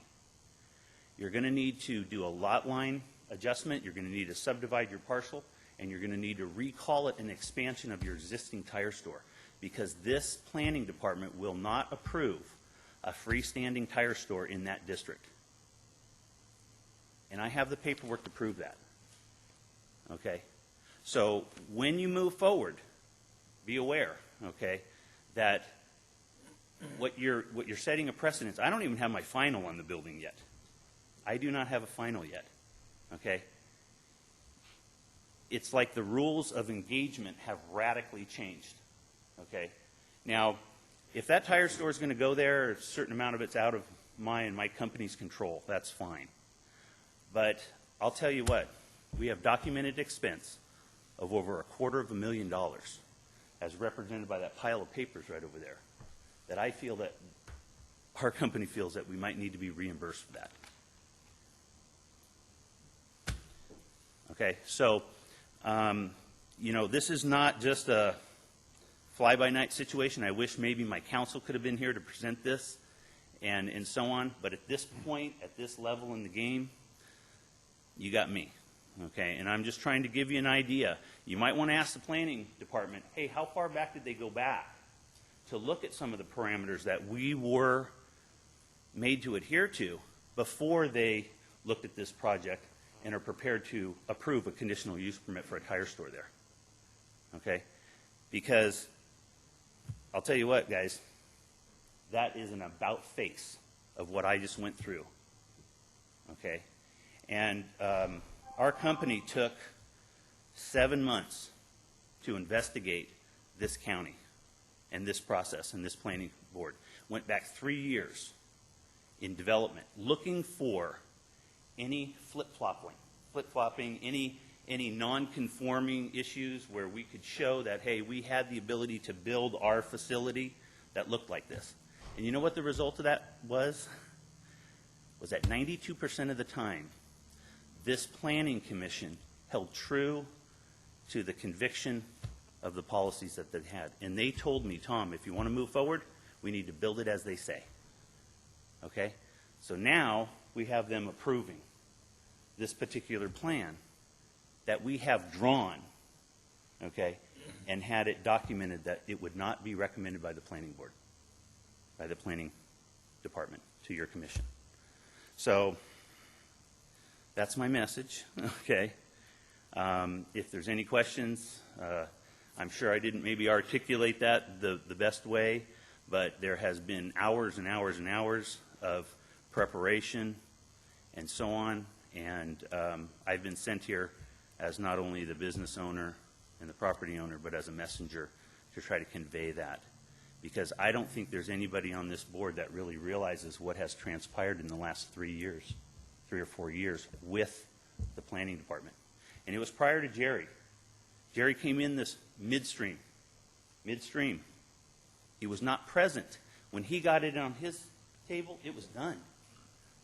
you're going to need to do a lot line adjustment, you're going to need to subdivide your parcel, and you're going to need to recall it an expansion of your existing tire store, because this planning department will not approve a freestanding tire store in that district. And I have the paperwork to prove that. Okay? So when you move forward, be aware, okay, that what you're setting a precedence. I don't even have my final on the building yet. I do not have a final yet. Okay? It's like the rules of engagement have radically changed. Okay? Now, if that tire store is going to go there, a certain amount of it's out of my and my company's control. That's fine. But I'll tell you what, we have documented expense of over $250,000, as represented by that pile of papers right over there, that I feel that our company feels that we might need to be reimbursed for that. Okay, so, this is not just a fly-by-night situation. I wish maybe my counsel could have been here to present this and so on, but at this point, at this level in the game, you got me. Okay, and I'm just trying to give you an idea. You might want to ask the planning department, hey, how far back did they go back to look at some of the parameters that we were made to adhere to before they looked at this project and are prepared to approve a conditional use permit for a tire store there. Okay? Because I'll tell you what, guys, that is an about face of what I just went through. Okay? And our company took 7 months to investigate this county and this process and this planning board. Went back 3 years in development, looking for any flip-flopping, any non-conforming issues where we could show that, hey, we had the ability to build our facility that looked like this. And you know what the result of that was? Was that 92% of the time, this planning commission held true to the conviction of the policies that they had. And they told me, Tom, if you want to move forward, we need to build it as they say. Okay? So now we have them approving this particular plan that we have drawn, okay, and had it documented that it would not be recommended by the planning board, by the planning department to your commission. So that's my message, okay? If there's any questions, I'm sure I didn't maybe articulate that the best way, but there has been hours and hours and hours of preparation and so on, and I've been sent here as not only the business owner and the property owner, but as a messenger to try to convey that. Because I don't think there's anybody on this board that really realizes what has transpired in the last 3 or 4 years with the planning department. And it was prior to Jerry. Jerry came in this midstream. He was not present. When he got it on his table, it was done.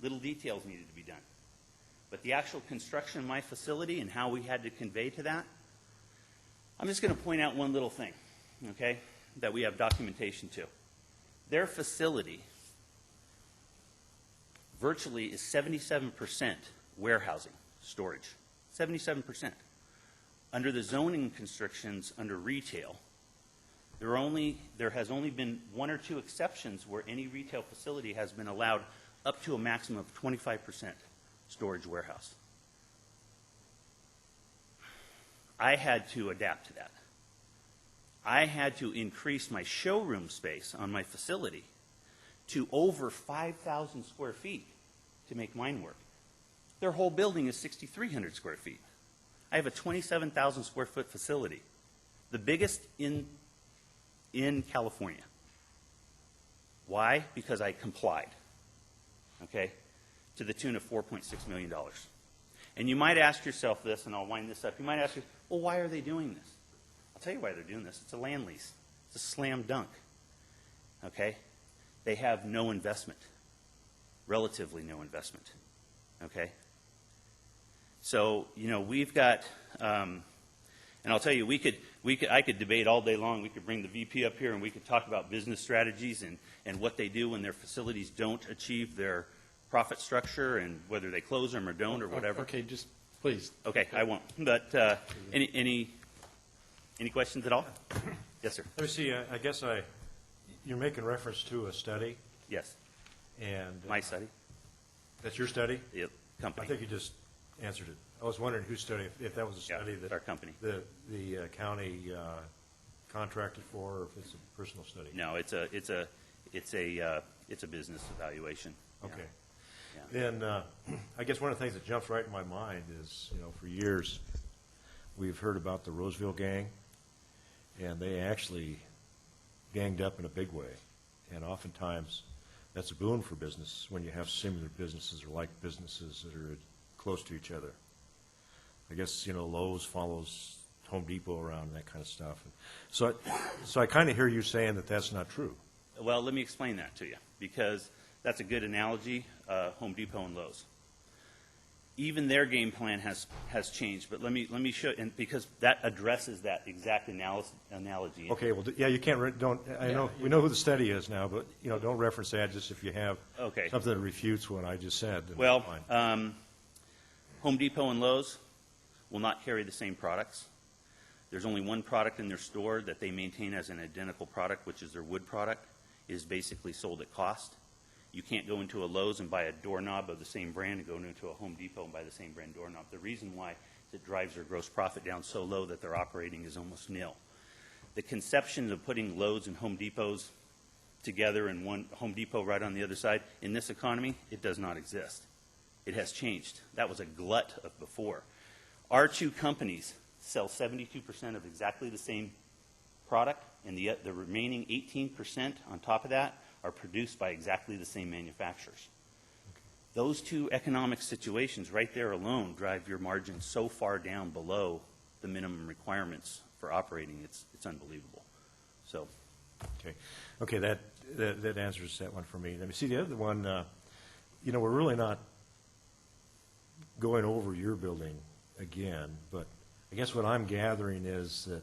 Little details needed to be done. But the actual construction of my facility and how we had to convey to that, I'm just going to point out one little thing, okay, that we have documentation to. Their facility virtually is 77% warehousing, storage, 77%. Under the zoning constrictions under retail, there has only been 1 or 2 exceptions where any retail facility has been allowed up to a maximum of 25% storage warehouse. I had to adapt to that. I had to increase my showroom space on my facility to over 5,000 square feet to make mine work. Their whole building is 6,300 square feet. I have a 27,000 square foot facility, the biggest in California. Why? Because I complied, okay, to the tune of $4.6 million. And you might ask yourself this, and I'll wind this up. You might ask yourself, well, why are they doing this? I'll tell you why they're doing this. It's a land lease. It's a slam dunk, okay? They have no investment, relatively no investment, okay? So, we've got And I'll tell you, I could debate all day long. We could bring the VP up here and we could talk about business strategies and what they do when their facilities don't achieve their profit structure and whether they close them or don't or whatever. Okay, just please. Okay, I won't. But any questions at all? Yes, sir. Let me see, I guess you're making reference to a study, Yes. and... My study? That's your study? Yep. Company. I think you just answered it. I was wondering whose study, if that was a study that... our company. The county contracted for, or if it's a personal study? No, it's a business evaluation. Yeah. Okay. Yeah. Then, I guess one of the things that jumps right in my mind is, for years, we've heard about the Roseville gang, and they actually ganged up in a big way. And oftentimes, that's a boon for business when you have similar businesses or like businesses that are close to each other. I guess, Lowe's follows Home Depot around and that kind of stuff. So I kind of hear you saying that that's not true. Well, let me explain that to you, because that's a good analogy, Home Depot and Lowe's. Even their game plan has changed, but let me show, and because that addresses that exact analogy. Okay, well, yeah, you can't, we know who the study is now, but, don't reference that just if you have something that refutes what I just said. Well, Home Depot and Lowe's will not carry the same products. There's only one product in their store that they maintain as an identical product, which is their wood product. It is basically sold at cost. You can't go into a Lowe's and buy a doorknob of the same brand and go into a Home Depot and buy the same brand doorknob. The reason why is it drives their gross profit down so low that their operating is almost nil. The conception of putting Lowe's and Home Depots together in one Home Depot right on the other side, in this economy, it does not exist. It has changed. That was a glut of before. Our two companies sell 72% of exactly the same product, and the remaining 18% on top of that are produced by exactly the same manufacturers. Those two economic situations right there alone drive your margins so far down below the minimum requirements for operating. It's unbelievable. So, okay, that answers that one for me. Let me see the other one. We're really not going over your building again, but I guess what I'm gathering is that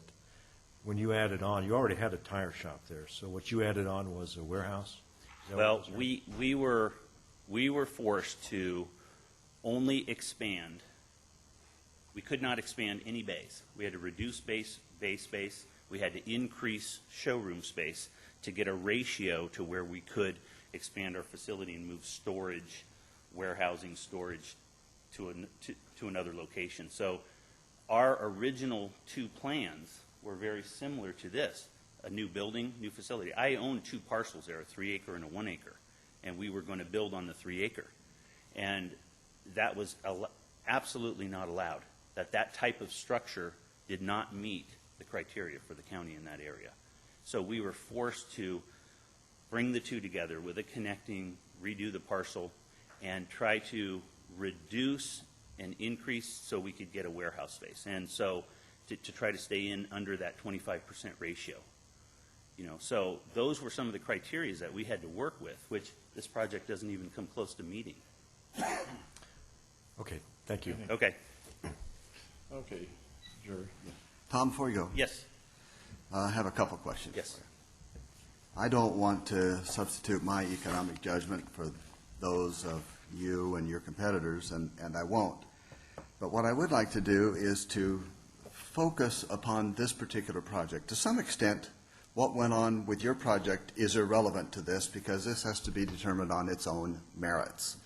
when you added on, you already had a tire shop there. So what you added on was a warehouse? Well, we were forced to only expand. We could not expand any bays. We had to reduce bay space. We had to increase showroom space to get a ratio to where we could expand our facility and move storage, warehousing storage to another location. So our original two plans were very similar to this, a new building, new facility. I own two parcels there, a 3-acre and a 1-acre, and we were going to build on the 3-acre. And that was absolutely not allowed. That type of structure did not meet the criteria for the county in that area. So we were forced to bring the two together with a connecting, redo the parcel, and try to reduce and increase so we could get a warehouse space. And so to try to stay in under that 25% ratio. So those were some of the criteria that we had to work with, which this project doesn't even come close to meeting. Okay, thank you. Okay. Okay, Jerry. Tom, before you go. Yes. I have a couple questions. Yes. I don't want to substitute my economic judgment for those of you and your competitors, and I won't. But what I would like to do is to focus upon this particular project. To some extent, what went on with your project is irrelevant to this because this has to be determined on its own merits.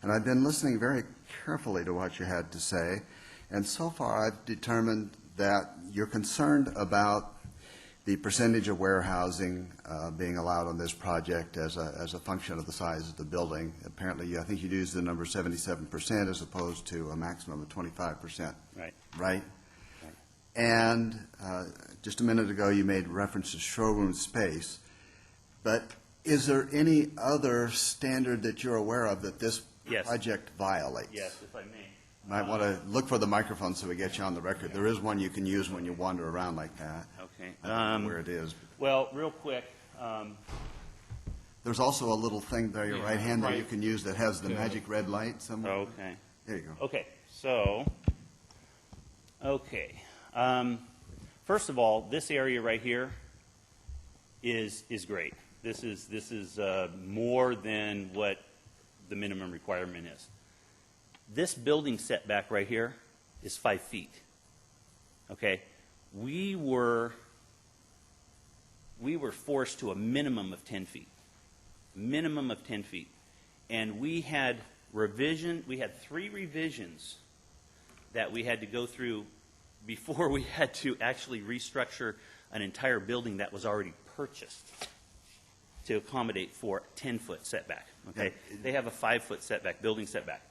And I've been listening very carefully to what you had to say, and so far I've determined that you're concerned about the percentage of warehousing being allowed on this project as a function of the size of the building. Apparently, I think you used the number 77% as opposed to a maximum of 25%. Right. Right? And just a minute ago, you made reference to showroom space. But is there any other standard that you're aware of that this project violates? Yes, if I may. Might want to look for the microphone so we get you on the record. There is one you can use when you wander around like that. Okay. I don't know where it is. Well, real quick. There's also a little thing there, your right hand, that you can use that has the magic red light somewhere. Okay. There you go. Okay. So, First of all, this area right here is great. This is more than what the minimum requirement is. This building setback right here is 5 feet. Okay, we were forced to a minimum of 10 feet. Minimum of 10 feet. And we had 3 revisions that we had to go through before we had to actually restructure an entire building that was already purchased to accommodate for 10-foot setback. Okay, they have a 5-foot setback, building setback.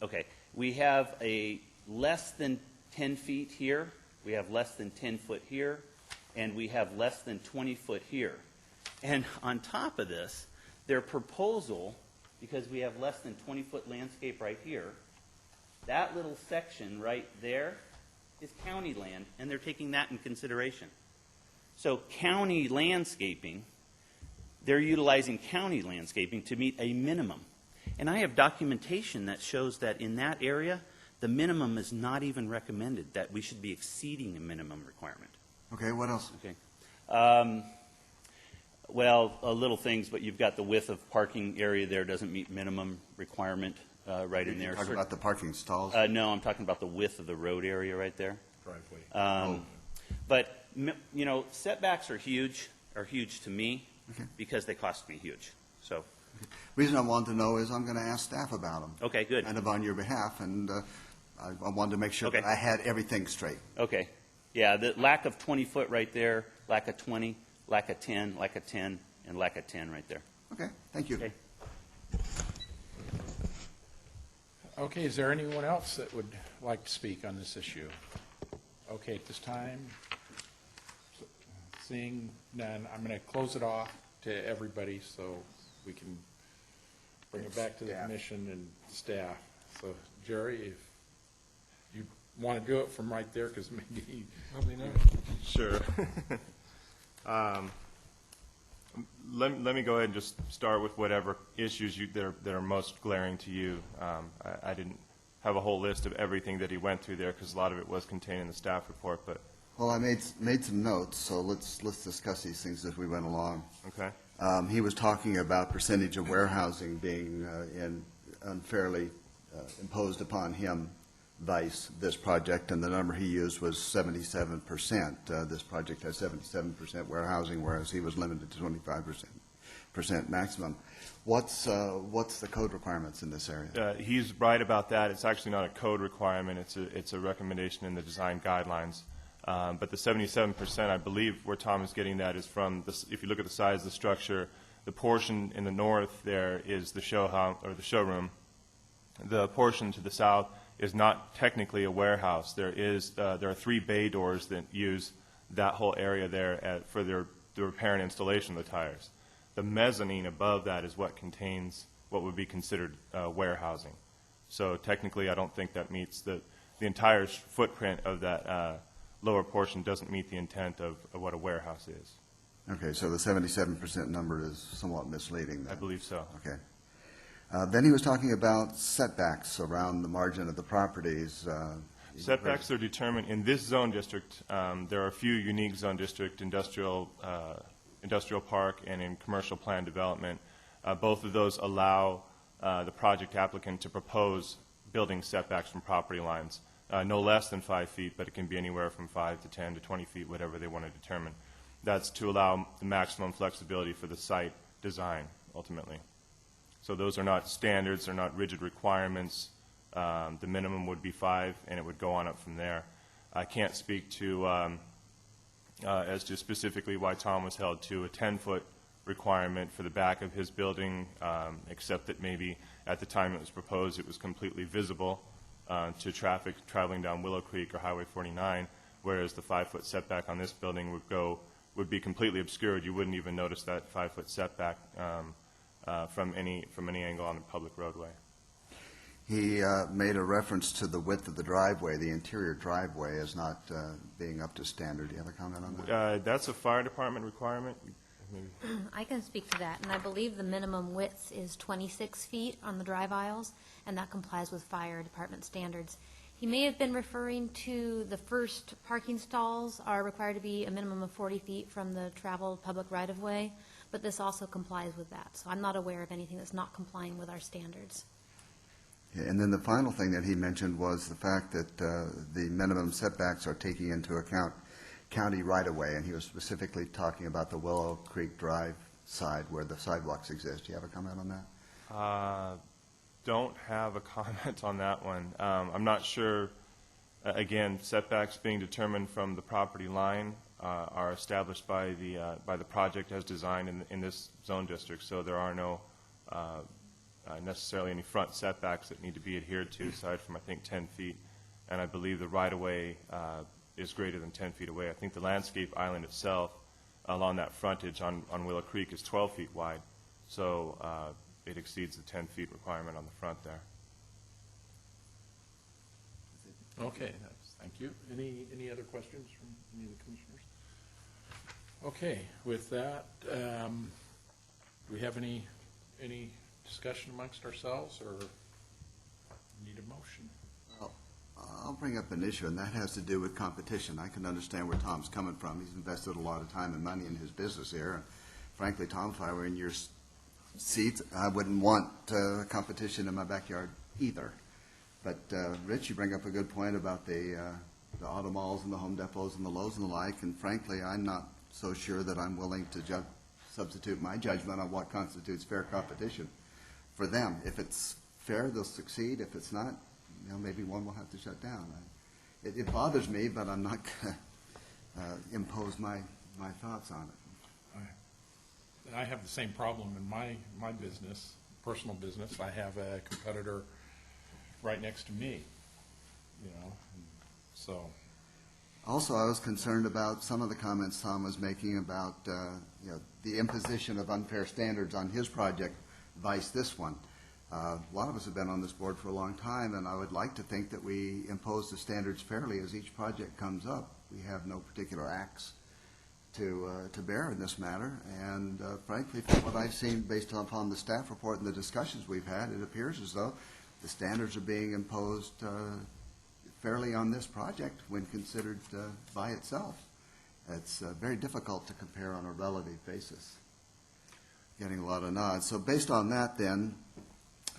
Okay, we have a less than 10 feet here, we have less than 10 foot here, and we have less than 20 foot here. And on top of this, their proposal, because we have less than 20 foot landscape right here, that little section right there is county land, and they're taking that in consideration. So county landscaping, they're utilizing county landscaping to meet a minimum. And I have documentation that shows that in that area, the minimum is not even recommended, that we should be exceeding a minimum requirement. Okay, what else? Okay. Well, little things, but you've got the width of parking area there doesn't meet minimum requirement right in there. You're talking about the parking stalls? No, I'm talking about the width of the road area right there. Driveway. But, you know, setbacks are huge to me because they cost me huge. So. Reason I wanted to know is I'm going to ask staff about them. Okay, good. Kind of on your behalf, and I wanted to make sure that I had everything straight. Okay. Yeah, the lack of 20 foot right there, lack of 20, lack of 10, lack of 10, and lack of 10 right there. Okay, thank you. Okay. Okay, is there anyone else that would like to speak on this issue? Okay, at this time, seeing none, I'm going to close it off to everybody so we can bring it back to the commission and staff. So, Jerry, if you want to do it from right there, because maybe... Probably not. Sure. Let me go ahead and just start with whatever issues that are most glaring to you. I didn't have a whole list of everything that he went through there because a lot of it was contained in the staff report. But well, I made some notes, so let's discuss these things as we went along. Okay. He was talking about percentage of warehousing being unfairly imposed upon him, vice this project, and the number he used was 77%. This project has 77% warehousing, whereas he was limited to 25% maximum. What's the code requirements in this area? He's right about that. It's actually not a code requirement. It's a recommendation in the design guidelines. But the 77%, I believe, where Tom is getting that is from, if you look at the size of the structure, the portion in the north there is the showroom. The portion to the south is not technically a warehouse. There are 3 bay doors that use that whole area there for the repair and installation of the tires. The mezzanine above that is what contains what would be considered warehousing. So technically, I don't think that meets the entire footprint of that lower portion doesn't meet the intent of what a warehouse is. Okay, so the 77% number is somewhat misleading then. I believe so. Okay. Then he was talking about setbacks around the margin of the properties. Setbacks are determined in this zone district. There are a few unique zone district, industrial park, and in commercial plan development. Both of those allow the project applicant to propose building setbacks from property lines. No less than 5 feet, but it can be anywhere from 5 to 10 to 20 feet, whatever they want to determine. That's to allow the maximum flexibility for the site design, ultimately. So those are not standards, they're not rigid requirements. The minimum would be 5, and it would go on up from there. I can't speak to as to specifically why Tom was held to a 10-foot requirement for the back of his building, except that maybe at the time it was proposed it was completely visible to traffic traveling down Willow Creek or Highway 49, whereas the 5-foot setback on this building would be completely obscured. You wouldn't even notice that 5-foot setback from any angle on the public roadway. He made a reference to the width of the driveway. The interior driveway is not being up to standard. Do you have a comment on that? That's a fire department requirement. I can speak to that, and I believe the minimum width is 26 feet on the drive aisles, and that complies with fire department standards. He may have been referring to the first parking stalls are required to be a minimum of 40 feet from the traveled public right-of-way, but this also complies with that. So I'm not aware of anything that's not complying with our standards. Yeah, and then the final thing that he mentioned was the fact that the minimum setbacks are taking into account county right-of-way, and he was specifically talking about the Willow Creek Drive side where the sidewalks exist. Do you have a comment on that? Don't have a comment on that one. I'm not sure, again, setbacks being determined from the property line are established by the project as designed in this zone district, so there are no necessarily any front setbacks that need to be adhered to, aside from, I think, 10 feet. And I believe the right-of-way is greater than 10 feet away. I think the landscape island itself along that frontage on Willow Creek is 12 feet wide. So it exceeds the 10 feet requirement on the front there. Okay, thank you. Any other questions from any of the commissioners? Okay, with that, do we have any discussion amongst ourselves, or need a motion? Well, I'll bring up an issue, and that has to do with competition. I can understand where Tom's coming from. He's invested a lot of time and money in his business here. And frankly, Tom, if I were in your seats, I wouldn't want competition in my backyard either. But Rich, you bring up a good point about the auto malls and the Home Depots and the Lowe's and the like, and frankly, I'm not so sure that I'm willing to substitute my judgment on what constitutes fair competition for them. If it's fair, they'll succeed. If it's not, maybe one will have to shut down. It bothers me, but I'm not going to impose my thoughts on it. I have the same problem in my business, personal business. I have a competitor right next to me, so. Also, I was concerned about some of the comments Tom was making about the imposition of unfair standards on his project, vice this one. A lot of us have been on this board for a long time, and I would like to think that we impose the standards fairly as each project comes up. We have no particular axe to bear in this matter, and frankly, from what I've seen based upon the staff report and the discussions we've had, it appears as though the standards are being imposed fairly on this project when considered by itself. It's very difficult to compare on a relative basis. Getting a lot of nods. So based on that then,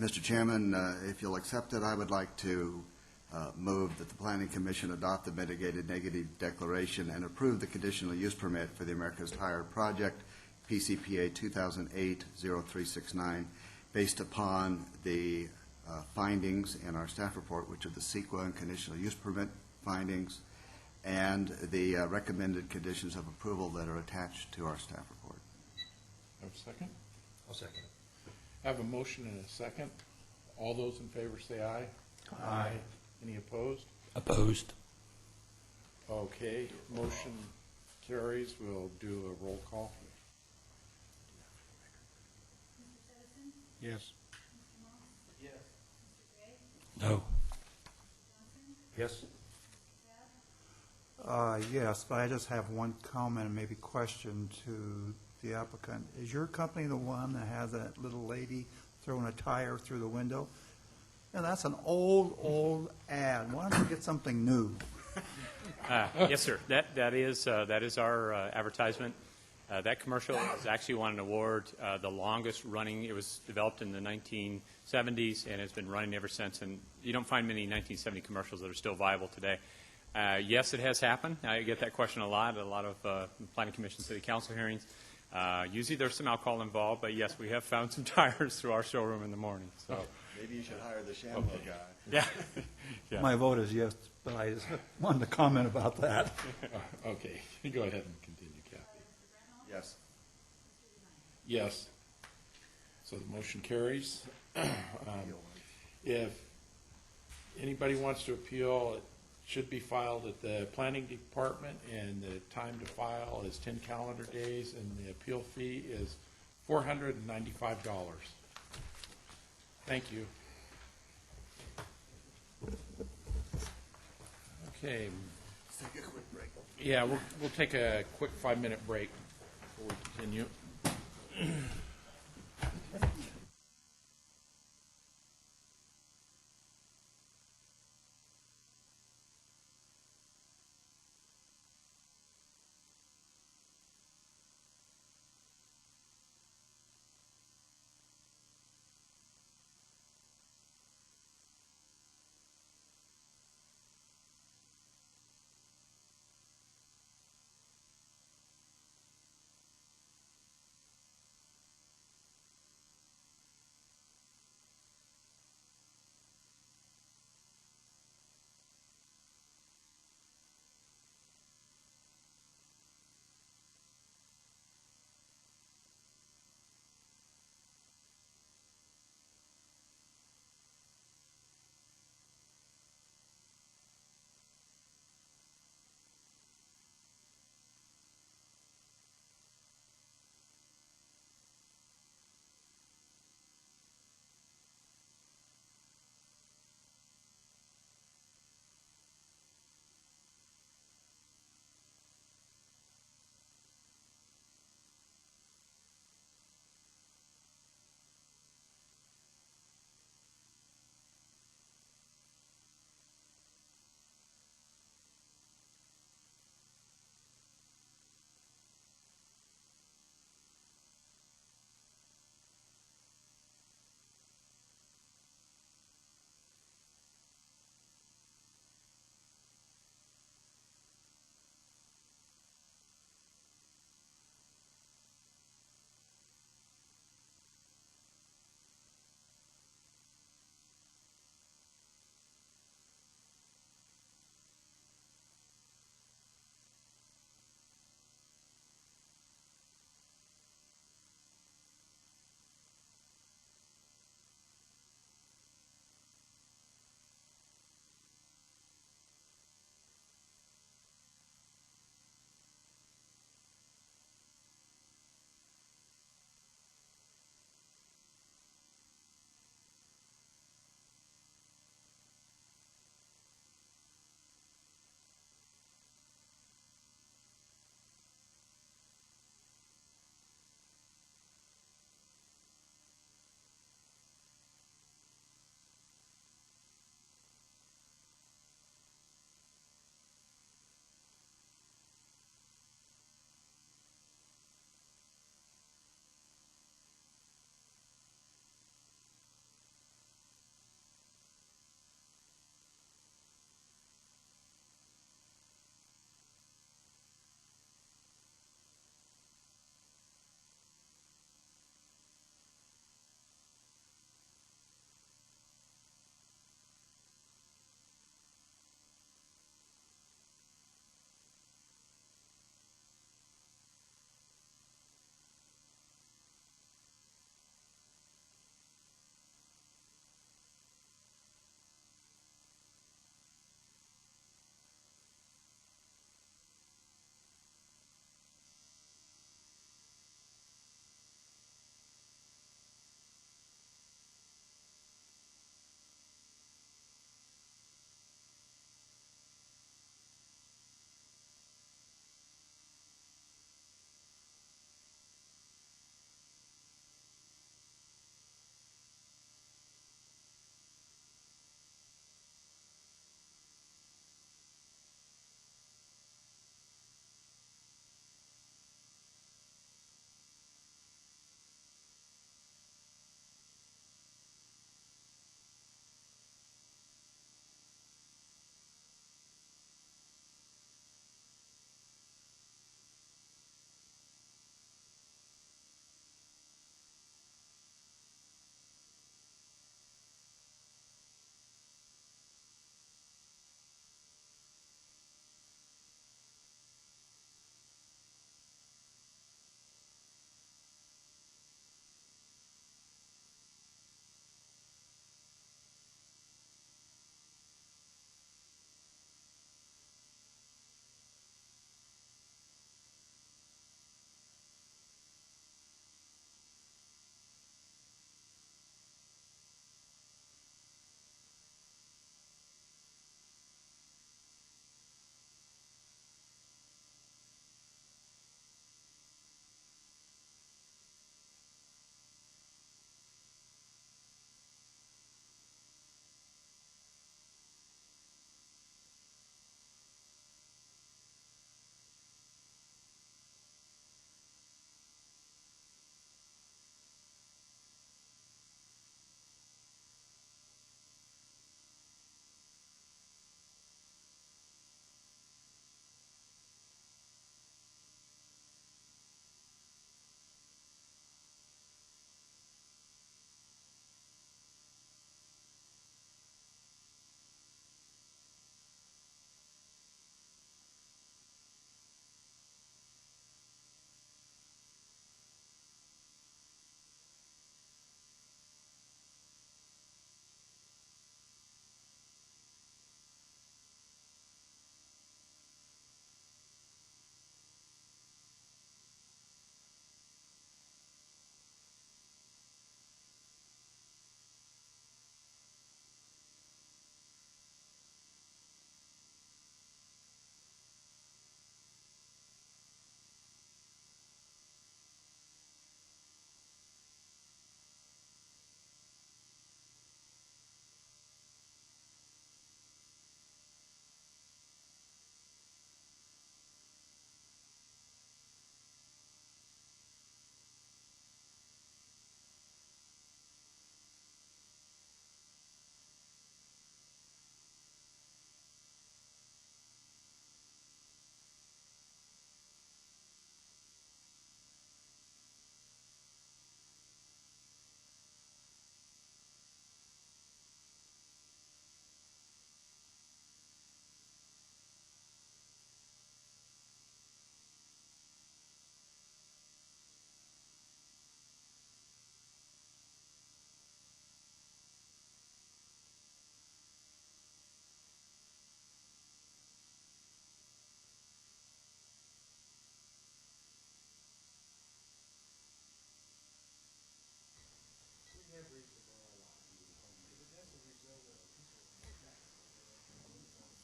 Mr. Chairman, if you'll accept it, I would like to move that the Planning Commission adopt the mitigated negative declaration and approve the conditional use permit for the America's Tire project, PCPA 2008-0369, based upon the findings in our staff report, which are the CEQA and conditional use permit findings, and the recommended conditions of approval that are attached to our staff report. Have a second? I'll second it. I have a motion and a second. All those in favor say aye. Aye. Any opposed? Opposed. Okay, motion carries. We'll do a roll call. Yes. No. Yes? Yes, but I just have one comment and maybe question to the applicant. Is your company the one that has that little lady throwing a tire through the window? And that's an old ad. Why don't you get something new? Yes, sir. That is our advertisement. That commercial has actually won an award, the longest running. It was developed in the 1970s and has been running ever since. And you don't find many 1970 commercials that are still viable today. Yes, it has happened. I get that question a lot of Planning Commission, City Council hearings. Usually there's some alcohol involved, but yes, we have found some tires through our showroom in the morning. So. Maybe you should hire the shampoo guy. Yeah. Yeah. My vote is yes, but I just wanted to comment about that. Okay, go ahead and continue, Kathy. Yes. Yes. So the motion carries. If anybody wants to appeal, it should be filed at the planning department, and the time to file is 10 calendar days, and the appeal fee is $495. Thank you. Okay. Let's take a quick break. Yeah, we'll take a quick 5-minute break before we continue.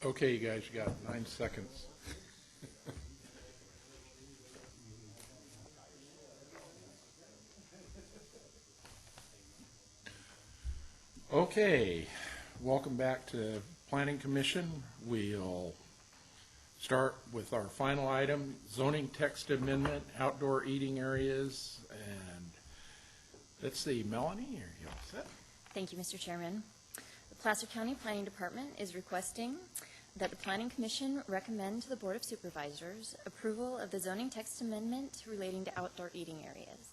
Okay, you guys, you got 9 seconds. Okay, welcome back to Planning Commission. We'll start with our final item, zoning text amendment, outdoor eating areas, and let's see, Melanie, are you all set? Thank you, Mr. Chairman. The Placer County Planning Department is requesting that the Planning Commission recommend to the Board of Supervisors approval of the zoning text amendment relating to outdoor eating areas.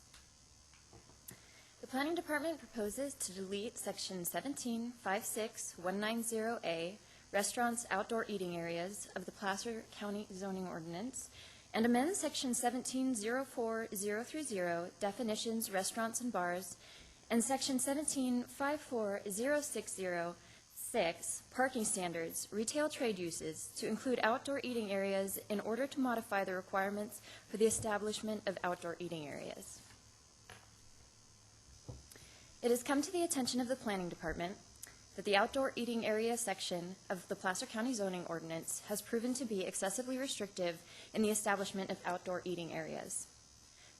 The Planning Department proposes to delete Section 17.56.190A, Restaurants, Outdoor Eating Areas of the Placer County Zoning Ordinance, and amend Section 17.04.030, Definitions, Restaurants, and Bars, and Section 17.54.060.6, Parking Standards, Retail Trade Uses, to include outdoor eating areas in order to modify the requirements for the establishment of outdoor eating areas. It has come to the attention of the Planning Department that the outdoor eating area section of the Placer County Zoning Ordinance has proven to be excessively restrictive in the establishment of outdoor eating areas.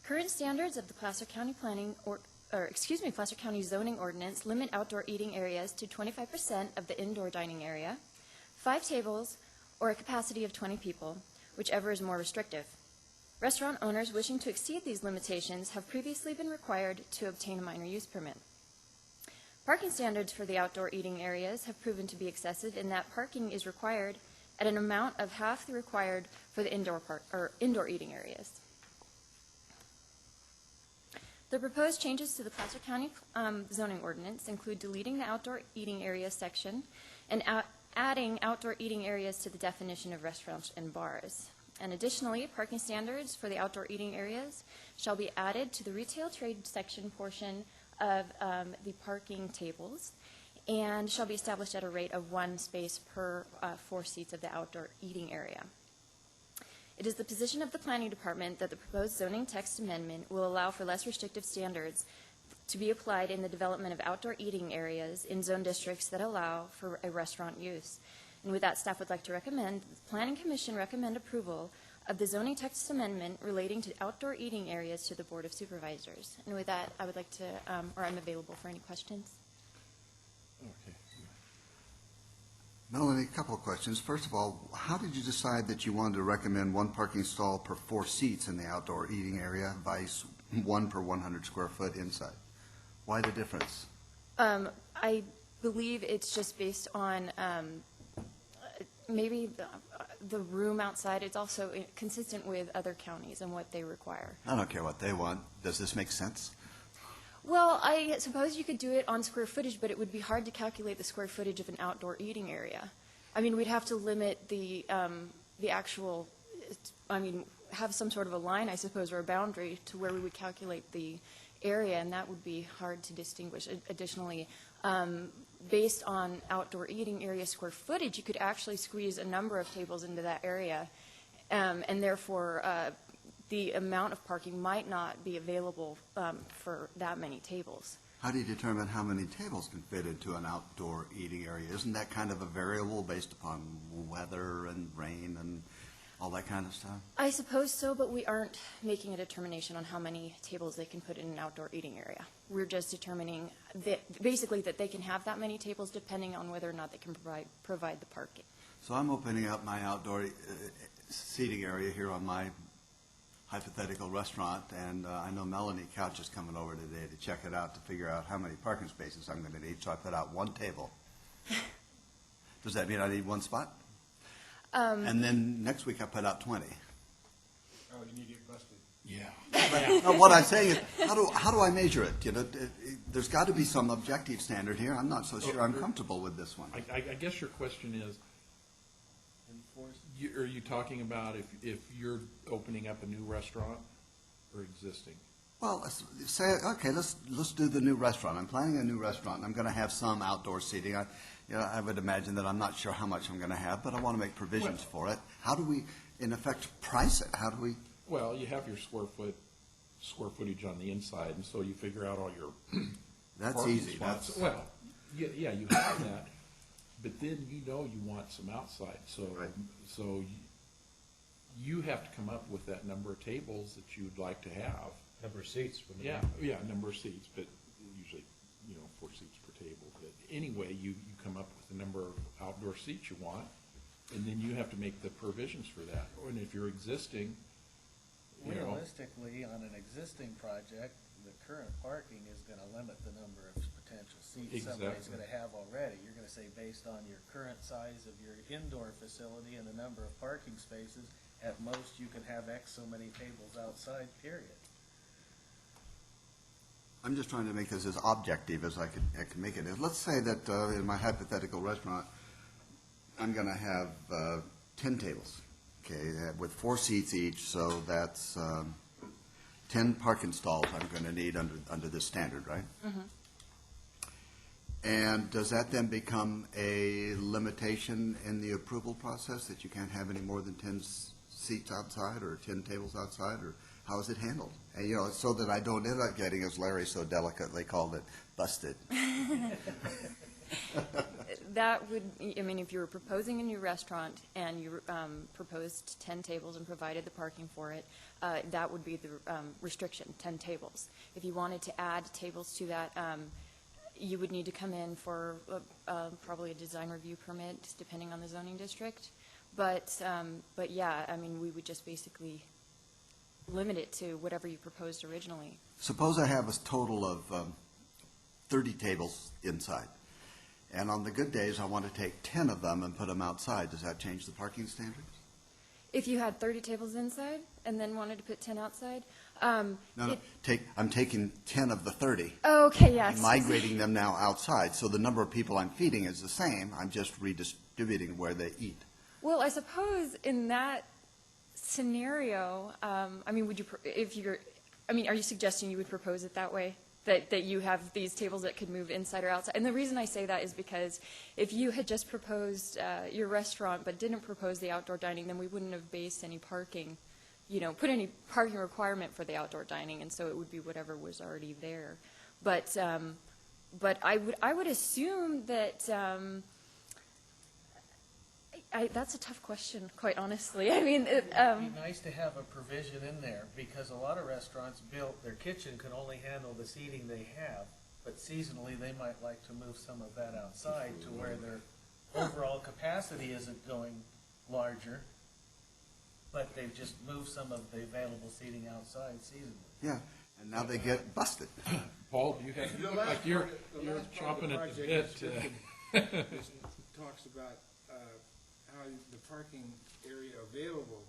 Current standards of the Placer County Placer County Zoning Ordinance limit outdoor eating areas to 25% of the indoor dining area, 5 tables, or a capacity of 20 people, whichever is more restrictive. Restaurant owners wishing to exceed these limitations have previously been required to obtain a minor use permit. Parking standards for the outdoor eating areas have proven to be excessive in that parking is required at an amount of half the required for the indoor eating areas. The proposed changes to the Placer County zoning ordinance include deleting the outdoor eating area section and adding outdoor eating areas to the definition of restaurants and bars. And additionally, parking standards for the outdoor eating areas shall be added to the retail trade section portion of the parking tables and shall be established at a rate of 1 space per 4 seats of the outdoor eating area. It is the position of the Planning Department that the proposed zoning text amendment will allow for less restrictive standards to be applied in the development of outdoor eating areas in zone districts that allow for a restaurant use. And with that, staff would like to recommend the Planning Commission recommend approval of the zoning text amendment relating to outdoor eating areas to the Board of Supervisors. And with that, I would like to, or I'm available for any questions. Okay. Melanie, a couple of questions. First of all, how did you decide that you wanted to recommend 1 parking stall per 4 seats in the outdoor eating area, vice 1 per 100 square foot inside? Why the difference? I believe it's just based on maybe the room outside. It's also consistent with other counties and what they require. I don't care what they want. Does this make sense? Well, I suppose you could do it on square footage, but it would be hard to calculate the square footage of an outdoor eating area. I mean, we'd have to limit the actual, have some sort of a line, I suppose, or a boundary to where we would calculate the area, and that would be hard to distinguish. Additionally, based on outdoor eating area square footage, you could actually squeeze a number of tables into that area, and therefore the amount of parking might not be available for that many tables. How do you determine how many tables can fit into an outdoor eating area? Isn't that kind of a variable based upon weather and rain and all that kind of stuff? I suppose so, but we aren't making a determination on how many tables they can put in an outdoor eating area. We're just determining that basically that they can have that many tables depending on whether or not they can provide the parking. So I'm opening up my outdoor seating area here on my hypothetical restaurant, and I know Melanie Couch is coming over today to check it out to figure out how many parking spaces I'm going to need, so I put out 1 table. Does that mean I need 1 spot? And then next week I put out 20. Oh, you need to get busted. Yeah. No, what I'm saying is, how do I measure it? You know, there's got to be some objective standard here. I'm not so sure I'm comfortable with this one. I guess your question is, are you talking about if you're opening up a new restaurant or existing? Well, say, okay, let's do the new restaurant. I'm planning a new restaurant, and I'm going to have some outdoor seating. I would imagine that I'm not sure how much I'm going to have, but I want to make provisions for it. How do we, in effect, price it? How do we? Well, you have your square footage on the inside, and so you figure out all your That's easy. Well, yeah, you have that. but then you want some outside, so, Right. so you have to come up with that number of tables that you'd like to have. Number of seats. wouldn't it Yeah, be? yeah, number of seats, but usually, 4 seats per table. But anyway, you come up with the number of outdoor seats you want, and then you have to make the provisions for that. And if you're existing, Realistically, on an existing project, the current parking is going to limit the number of potential seats somebody's Exactly. going to have already. You're going to say based on your current size of your indoor facility and the number of parking spaces, at most you can have X so many tables outside, period. I'm just trying to make this as objective as I can make it. Let's say that in my hypothetical restaurant, I'm going to have 10 tables, okay, with 4 seats each, so that's 10 parking stalls I'm going to need under this standard, right? Mm-hmm. And does that then become a limitation in the approval process, that you can't have any more than 10 seats outside or 10 tables outside, or how is it handled? And, so that I don't end up getting, as Larry so delicately called it, busted. That would, if you were proposing a new restaurant and you proposed 10 tables and provided the parking for it, that would be the restriction, 10 tables. If you wanted to add tables to that, you would need to come in for probably a design review permit, depending on the zoning district. But yeah, we would just basically limit it to whatever you proposed originally. Suppose I have a total of 30 tables inside, and on the good days, I want to take 10 of them and put them outside. Does that change the parking standards? If you had 30 tables inside and then wanted to put 10 outside? No, I'm taking 10 of the 30. Oh, okay, yes. I'm migrating them now outside, so the number of people I'm feeding is the same. I'm just redistributing where they eat. Well, I suppose in that scenario, would you, are you suggesting you would propose it that way? That you have these tables that could move inside or outside? And the reason I say that is because if you had just proposed your restaurant but didn't propose the outdoor dining, then we wouldn't have based any parking, put any parking requirement for the outdoor dining, and so it would be whatever was already there. But I would assume that that's a tough question, quite honestly. It'd be nice to have a provision in there, because a lot of restaurants built, their kitchen could only handle the seating they have, but seasonally, they might like to move some of that outside to where their overall capacity isn't going larger, but they've just moved some of the available seating outside seasonally. Yeah, and now they get busted. Paul, you look like you're chomping at the bit. Talks about how the parking area available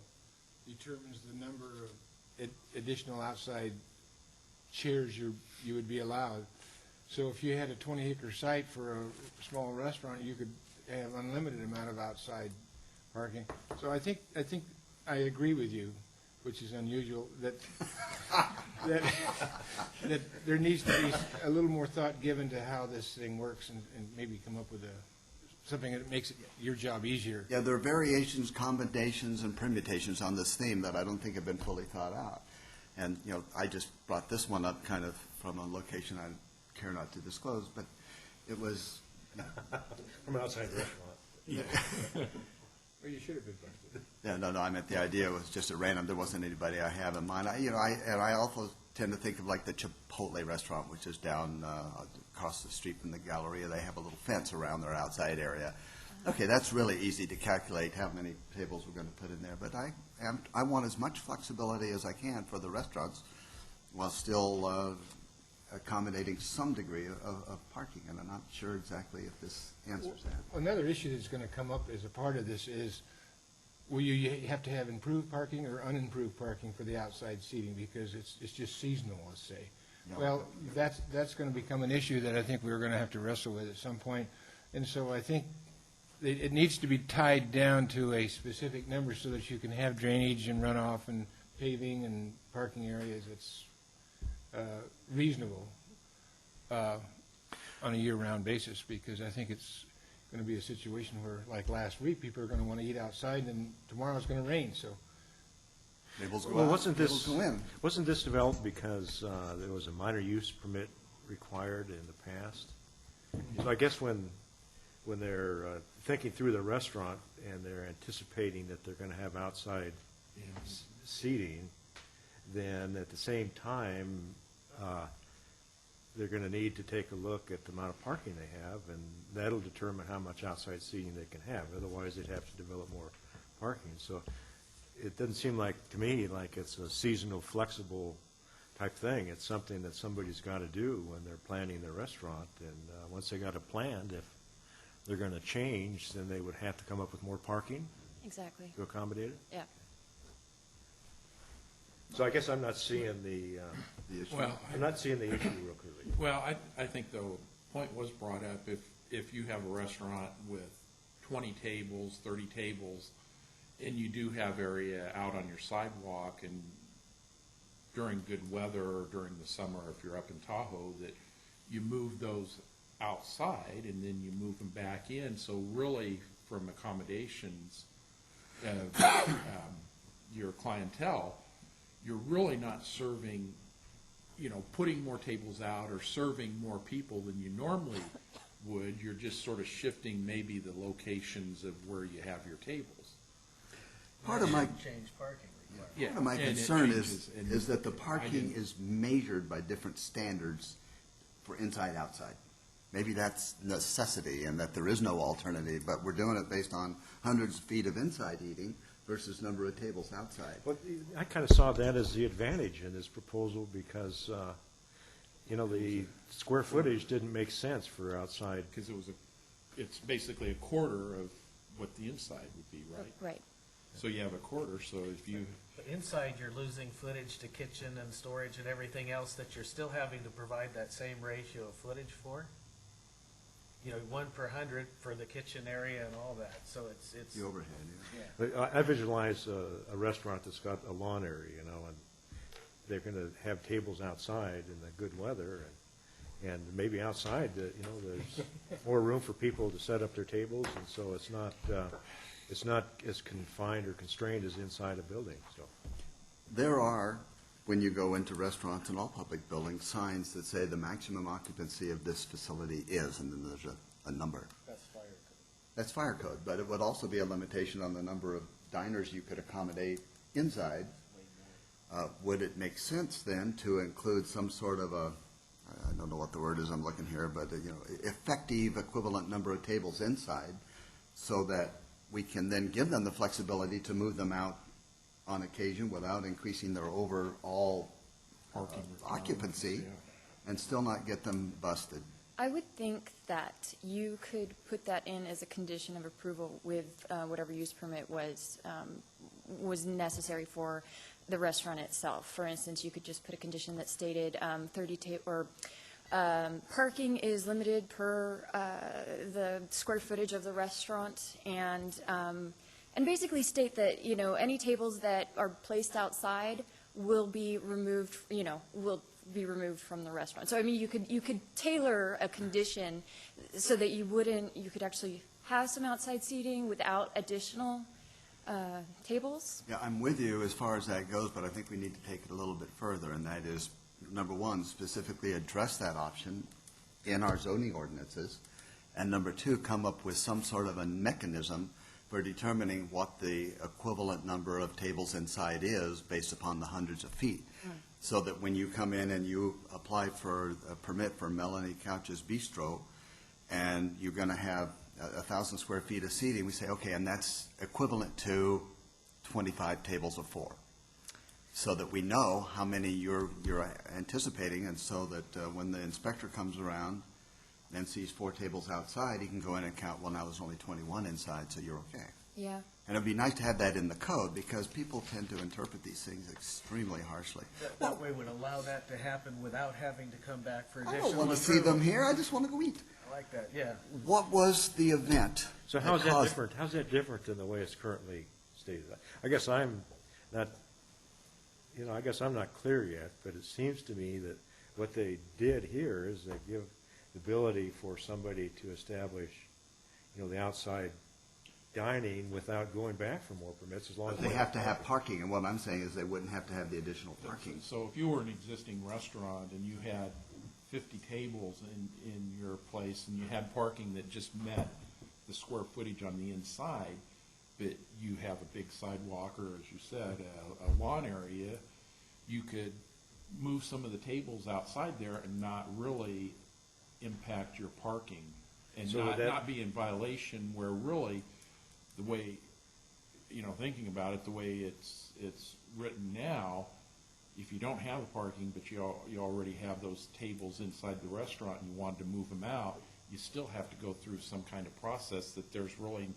determines the number of additional outside chairs you would be allowed. So if you had a 20-acre site for a small restaurant, you could have unlimited amount of outside parking. So I think I agree with you, which is unusual, that there needs to be a little more thought given to how this thing works, and maybe come up with something that makes your job easier. Yeah, there are variations, combinations, and permutations on this theme that I don't think have been fully thought out. And, I just brought this one up kind of from a location I care not to disclose, but it was... From an outside restaurant. Yeah. Well, you should have been busted. Yeah, no, I meant the idea was just at random. There wasn't anybody I have in mind. I also tend to think of like the Chipotle restaurant, which is down across the street from the Galleria. They have a little fence around their outside area. Okay, that's really easy to calculate how many tables we're going to put in there. But I want as much flexibility as I can for the restaurants while still accommodating some degree of parking. And I'm not sure exactly if this answers that. Another issue that's going to come up as a part of this is, will you have to have improved parking or unimproved parking for the outside seating, because it's just seasonal, let's say. No. Well, that's going to become an issue that I think we're going to have to wrestle with at some point. And so I think it needs to be tied down to a specific number so that you can have drainage and runoff and paving and parking areas that's reasonable on a year-round basis, because I think it's going to be a situation where, like last week, people are going to want to eat outside, and tomorrow it's going to rain, so. Wasn't this developed because there was a minor use permit required in the past? So I guess when when they're thinking through the restaurant and they're anticipating that they're going to have outside seating, then at the same time, they're going to need to take a look at the amount of parking they have, and that'll determine how much outside seating they can have. Otherwise, they'd have to develop more parking. So it doesn't seem like, to me, like it's a seasonal, flexible type thing. It's something that somebody's got to do when they're planning their restaurant. And once they got it planned, if they're going to change, then they would have to come up with more parking Exactly. to accommodate it. Yeah. So I guess I'm not seeing the issue. Well, I'm not seeing the issue real clearly. Well, I think the point was brought up, if you have a restaurant with 20 tables, 30 tables, and you do have area out on your sidewalk, and during good weather or during the summer, if you're up in Tahoe, that you move those outside and then you move them back in. So really, from accommodations of your clientele, you're really not serving, putting more tables out or serving more people than you normally would. You're just sort of shifting maybe the locations of where you have your tables. Part of my change parking requirements. Yeah, Part of my and it concern changes, and is that the I parking didn't- is measured by different standards for inside, outside. Maybe that's necessity and that there is no alternative, but we're doing it based on hundreds of feet of inside eating versus number of tables outside. Well, I kind of saw that as the advantage in this proposal because, the square footage didn't make sense for outside. Because it's basically a quarter of what the inside would be, right? Right. So you have a quarter, so if you, But inside, you're losing footage to kitchen and storage and everything else that you're still having to provide that same ratio of footage for. 1 per 100 for the kitchen area and all that, so it's. The overhead, Yeah. But I visualize a restaurant that's got a lawn area, and they're going to have tables outside in the good weather, and maybe outside, there's more room for people to set up their tables, and so it's not as confined or constrained as inside a building, so. There are, when you go into restaurants and all public buildings, signs that say the maximum occupancy of this facility is, and then there's a number. That's fire code. That's fire code, but it would also be a limitation on the number of diners you could accommodate inside. Would it make sense then to include some sort of I don't know what the word is I'm looking here, but effective equivalent number of tables inside, so that we can then give them the flexibility to move them out on occasion without increasing their overall occupancy, and still not get them busted. I would think that you could put that in as a condition of approval with whatever use permit was necessary for the restaurant itself. For instance, you could just put a condition that stated parking is limited per the square footage of the restaurant, and basically state that any tables that are placed outside will be removed. Will be removed from the restaurant. So I mean, you could tailor a condition so that you could actually have some outside seating without additional tables. Yeah, I'm with you as far as that goes, but I think we need to take it a little bit further, and that is, number one, specifically address that option in our zoning ordinances, and number two, come up with some sort of a mechanism for determining what the equivalent number of tables inside is based upon the hundreds of feet. So that when you come in and you apply for a permit for Melanie Couch's Bistro, and you're going to have 1,000 square feet of seating, we say, okay, and that's equivalent to 25 tables of 4. So that we know how many you're anticipating, and so that when the inspector comes around and sees 4 tables outside, he can go in and count, well, now there's only 21 inside, so you're okay. Yeah. And it'd be nice to have that in the code, because people tend to interpret these things extremely harshly. That way would allow that to happen without having to come back for I additional don't want to see approval. them here, I just want to go eat. I like that, yeah. What was the event? So how's that different? How's that different than the way it's currently stated? I guess I'm not clear yet, but it seems to me that what they did here is they give the ability for somebody to establish, the outside dining without going back for more permits, as long as But they have to have parking, and what I'm saying is they wouldn't have to have the additional parking. So if you were an existing restaurant and you had 50 tables in your place and you had parking that just met the square footage on the inside, but you have a big sidewalk, or as you said, a lawn area, you could move some of the tables outside there and not really impact your parking, and So not be in violation, where really, the way, thinking about it, the way it's written now, if you don't have the parking, but you already have those tables inside the restaurant and you wanted to move them out, you still have to go through some kind of process that there's really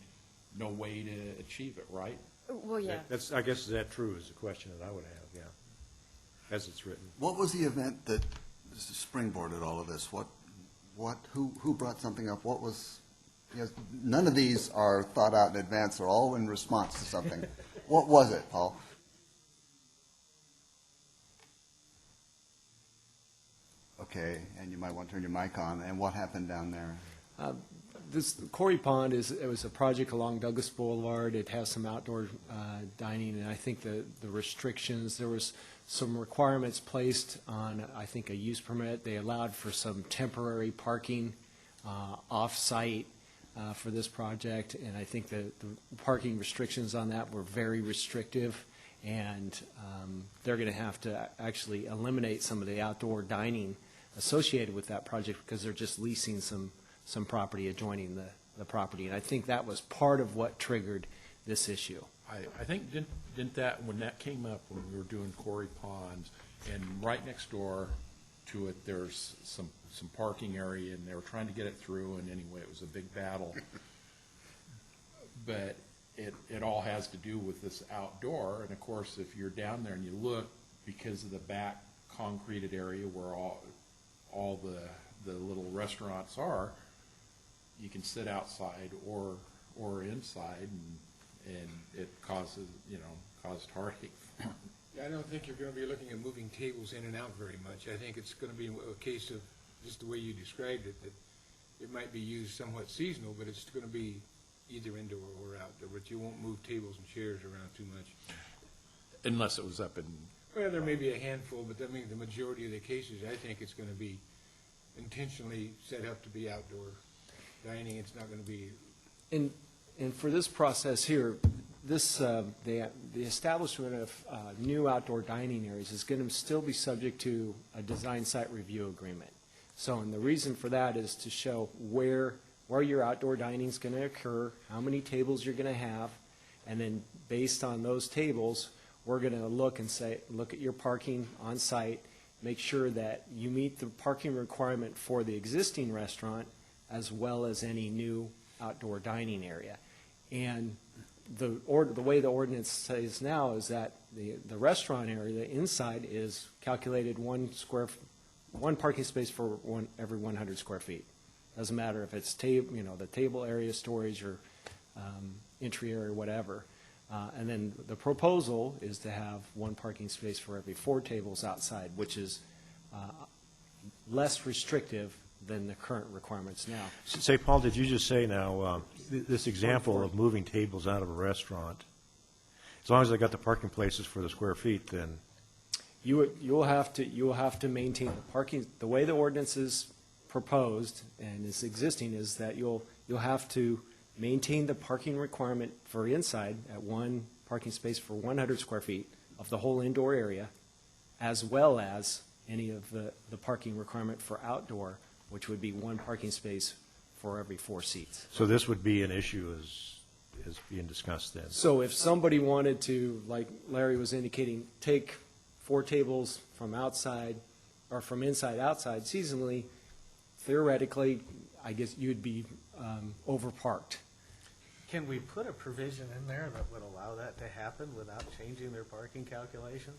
no way to achieve it, right? Well, yeah. I guess, is that true, is the question that I would have, yeah, as it's written. What was the event that springboarded all of this? Who brought something up? What was, none of these are thought out in advance. They're all in response to something. What was it, Paul? Okay, and you might want to turn your mic on. And what happened down there? This Quarry Pond it was a project along Douglas Boulevard. It has some outdoor dining, and I think the restrictions, there was some requirements placed on, I think, a use permit. They allowed for some temporary parking off-site for this project, and I think the parking restrictions on that were very restrictive, and they're going to have to actually eliminate some of the outdoor dining associated with that project because they're just leasing some property adjoining the property, and I think that was part of what triggered this issue. I think, didn't that, when that came up, when we were doing Quarry Ponds, and right next door to it, there's some parking area, and they were trying to get it through, and anyway, it was a big battle. But it all has to do with this outdoor, and of course, if you're down there and you look, because of the back concreted area where all the little restaurants are, you can sit outside or inside, and it caused heartache. I don't think you're going to be looking at moving tables in and out very much. I think it's going to be a case of just the way you described it, that it might be used somewhat seasonal, but it's going to be either indoor or outdoor, but you won't move tables and chairs around too much. Unless it was up in... Well, there may be a handful, but I mean, the majority of the cases, I think it's going to be intentionally set up to be outdoor dining. It's not going to be... And for this process here, the establishment of new outdoor dining areas is going to still be subject to a design site review agreement. So, and the reason for that is to show where your outdoor dining is going to occur, how many tables you're going to have, and then based on those tables, we're going to look at your parking on site, make sure that you meet the parking requirement for the existing restaurant as well as any new outdoor dining area. And the way the ordinance says now is that the restaurant area, the inside, is calculated one parking space for every 100 square feet. Doesn't matter if it's the table area, storage, or entry area, whatever. And then the proposal is to have one parking space for every 4 tables outside, which is less restrictive than the current requirements now. Say, Paul, did you just say now, this example of moving tables out of a restaurant, as long as they got the parking places for the square feet, then? You'll have to maintain the parking. The way the ordinance is proposed and is existing is that you'll have to maintain the parking requirement for inside at 1 parking space for 100 square feet of the whole indoor area, as well as any of the parking requirement for outdoor, which would be 1 parking space for every 4 seats. So this would be an issue as being discussed then? So if somebody wanted to, like Larry was indicating, take 4 tables from outside or from inside outside seasonally, theoretically, I guess you'd be overparked. Can we put a provision in there that would allow that to happen without changing their parking calculations?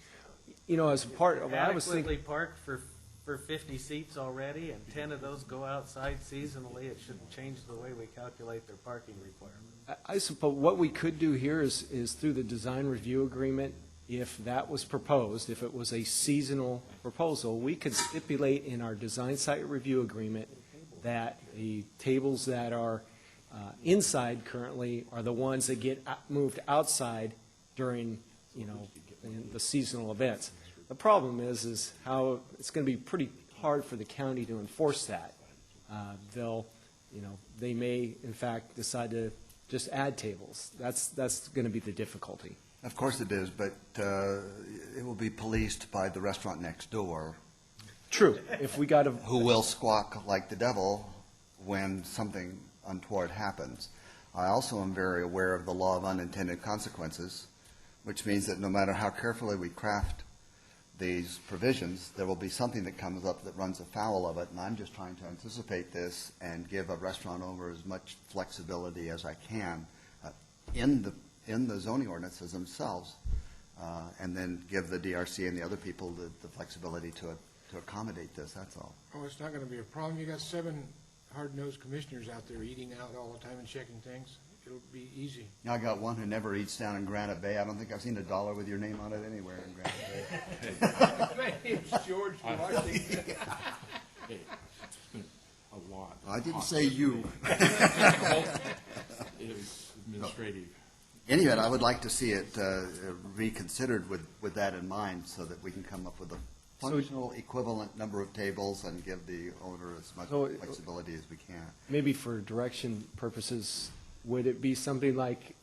As a part of what I was Adequately thinking. parked for 50 seats already, and 10 of those go outside seasonally, it shouldn't change the way we calculate their parking requirement. I suppose what we could do here is through the design review agreement, if that was proposed, if it was a seasonal proposal, we could stipulate in our design site review agreement that the tables that are inside currently are the ones that get moved outside during, the seasonal events. The problem is how it's going to be pretty hard for the county to enforce that. They may, in fact, decide to just add tables. That's going to be the difficulty. Of course it is, but it will be policed by the restaurant next door. True. If we got who will squawk like the devil when something untoward happens. I also am very aware of the law of unintended consequences, which means that no matter how carefully we craft these provisions, there will be something that comes up that runs afoul of it, and I'm just trying to anticipate this and give a restaurant owner as much flexibility as I can in the zoning ordinances themselves, and then give the DRC and the other people the flexibility to accommodate this, that's all. Oh, it's not going to be a problem. You got 7 hard-nosed commissioners out there eating out all the time and checking things. It'll be easy. I got one who never eats down in Granite Bay. I don't think I've seen a dollar with your name on it anywhere in Granite Bay. My name's George Washington. Hey, it's a lot. I didn't say you. It was administrative. Anyway, I would like to see it reconsidered with that in mind, so that we can come up with a functional equivalent number of tables and give the owner as much flexibility as we can. Maybe for direction purposes, would it be something like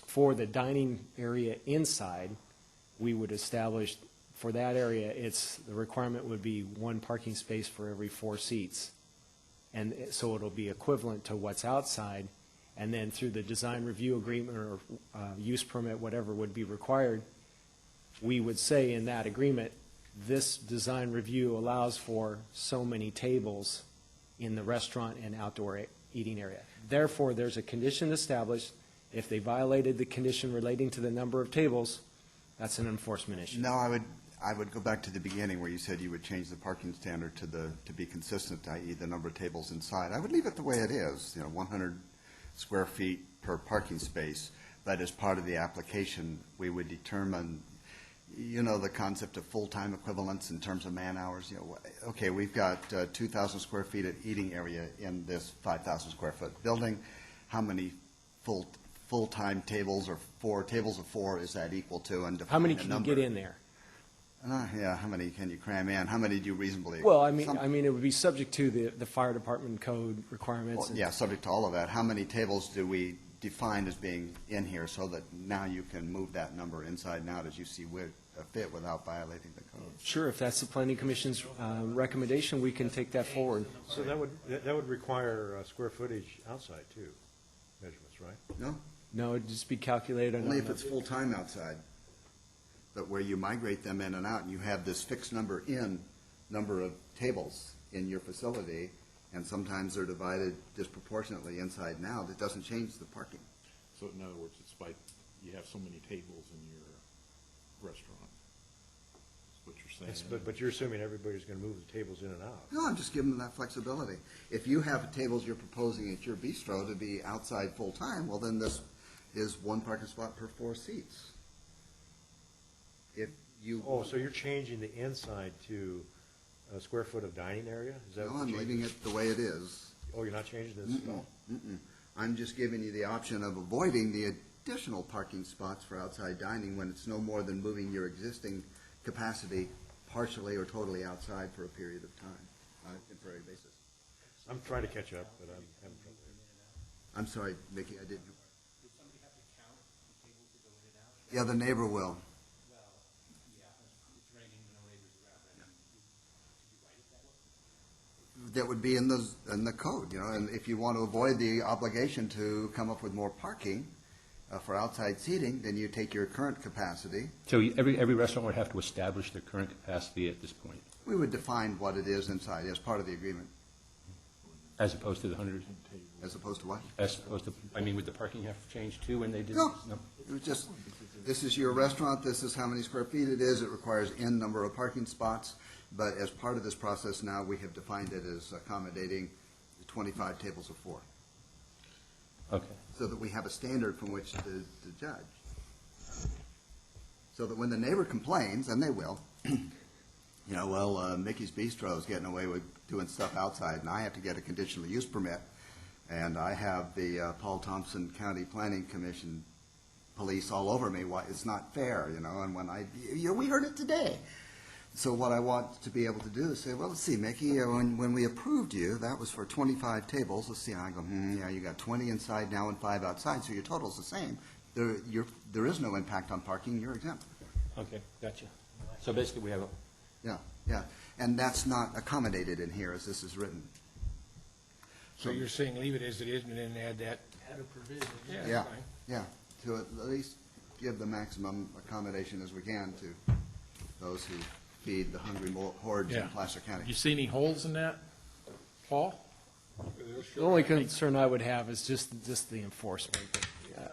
for the dining area inside, we would establish for that area, the requirement would be 1 parking space for every 4 seats. And so it'll be equivalent to what's outside. And then through the design review agreement or use permit, whatever would be required, we would say in that agreement, this design review allows for so many tables in the restaurant and outdoor eating area. Therefore, there's a condition established. If they violated the condition relating to the number of tables, that's an enforcement issue. No, I would go back to the beginning where you said you would change the parking standard to be consistent, i.e. the number of tables inside. I would leave it the way it is, 100 square feet per parking space, but as part of the application, we would determine, the concept of full-time equivalents in terms of man hours. Okay, we've got 2,000 square feet of eating area in this 5,000 square foot building. How many full-time tables or 4 tables of 4 is that equal to? And how many can you get in there? How many can you cram in? How many do you reasonably? Well, I mean, it would be subject to the fire department code requirements. Well, yeah, subject to all of that. How many tables do we define as being in here so that now you can move that number inside and out as you see fit without violating the code? Sure, if that's the planning commission's recommendation, we can take that forward. So that would require square footage outside too, measurements, right? No, it'd just be calculated only if it's full time outside. But where you migrate them in and out, and you have this fixed number of tables in your facility, and sometimes they're divided disproportionately inside and out, it doesn't change the parking. So in other words, it's by you have so many tables in your restaurant. That's what you're saying. But you're assuming everybody's going to move the tables in and out. No, I'm just giving them that flexibility. If you have tables you're proposing at your bistro to be outside full time, well then this is 1 parking spot per 4 seats. If you so you're changing the inside to a square foot of dining area? Is that No, I'm leaving it the way it is. Oh, you're not changing this at all? I'm just giving you the option of avoiding the additional parking spots for outside dining when it's no more than moving your existing capacity partially or totally outside for a period of time on a temporary basis. I'm trying to catch up, but I'm having trouble here. I'm sorry, Mickey, I didn't. Would somebody have to count the tables that go in and out? Yeah, the neighbor will. That would be in the code, and if you want to avoid the obligation to come up with more parking for outside seating, then you take your current capacity. So every restaurant would have to establish their current capacity at this point? We would define what it is inside as part of the agreement. As opposed to the 100? As opposed to what? As opposed to, would the parking have to change too when they did? No. It was just, this is your restaurant, this is how many square feet it is, it requires N number of parking spots. But as part of this process now, we have defined it as accommodating 25 tables of 4. Okay. So that we have a standard from which to judge. So that when the neighbor complains, and they will, Mickey's Bistro is getting away with doing stuff outside, and I have to get a conditional use permit, and I have the Paul Thompson County Planning Commission police all over me. Why it's not fair, and when we heard it today. So what I want to be able to do is say, well, let's see, Mickey, when we approved you, that was for 25 tables. Let's see, and I go, yeah, you got 20 inside now and 5 outside, so your total's the same. There is no impact on parking, you're exempt. Okay, gotcha. So basically, we have a... Yeah, yeah, and that's not accommodated in here as this is written. So you're saying leave it as it is and then add that? Add a provision. Yeah, yeah, to at least give the maximum accommodation as we can to those who feed the hungry hordes in Yeah. Placer County. You see any holes in that, Paul? The only concern I would have is just the enforcement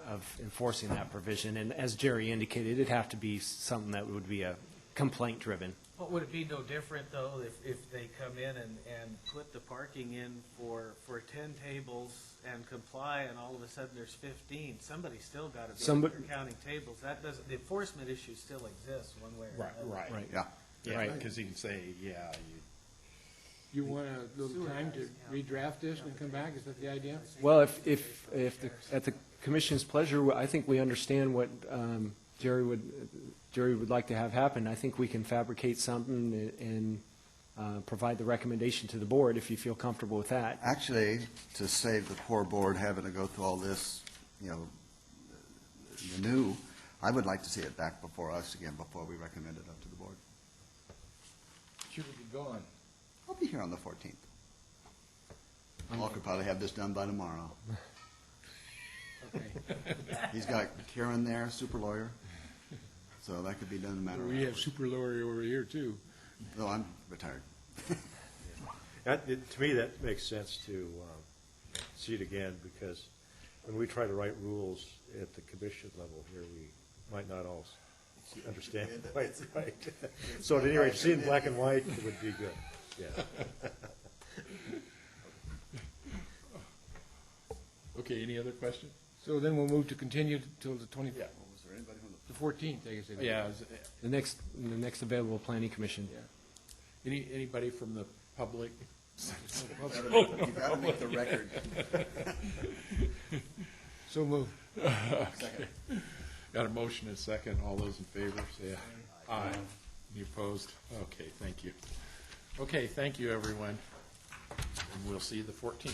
of enforcing that provision. And as Jerry indicated, it'd have to be something that would be a complaint-driven. Well, would it be no different, though, if they come in and put the parking in for 10 tables and comply, and all of a sudden there's 15? Somebody's still got to be counting tables. That doesn't, the enforcement issue still exists one way or another. Right. Yeah. Right, because he can say, yeah, You want a little time to redraft this and come back? Is that the idea? Well, at the commission's pleasure, I think we understand what Jerry would like to have happen. I think we can fabricate something and provide the recommendation to the board if you feel comfortable with that. Actually, to save the poor board having to go through all this, I would like to see it back before us again, before we recommend it up to the board. You would be gone. I'll be here on the 14th. Paul could probably have this done by tomorrow. Okay. He's got Karen there, super lawyer, so that could be done in a matter of hours. We have super lawyer over here, too. No, I'm retired. To me, that makes sense to see it again, because when we try to write rules at the commission level here, we might not all understand it quite right. So at any rate, see it in black and white would be good. Yeah. Okay, any other questions? So then we'll move to continue till the 20th. Was there anybody from The 14th, I guess. it is. Yeah. The next available planning commission. Anybody from the public? You gotta make the record. So move. Okay. Got a motion and a second. All those in favor, say aye. Aye. Any opposed? Okay, thank you. Okay, thank you, everyone. And we'll see you the 14th.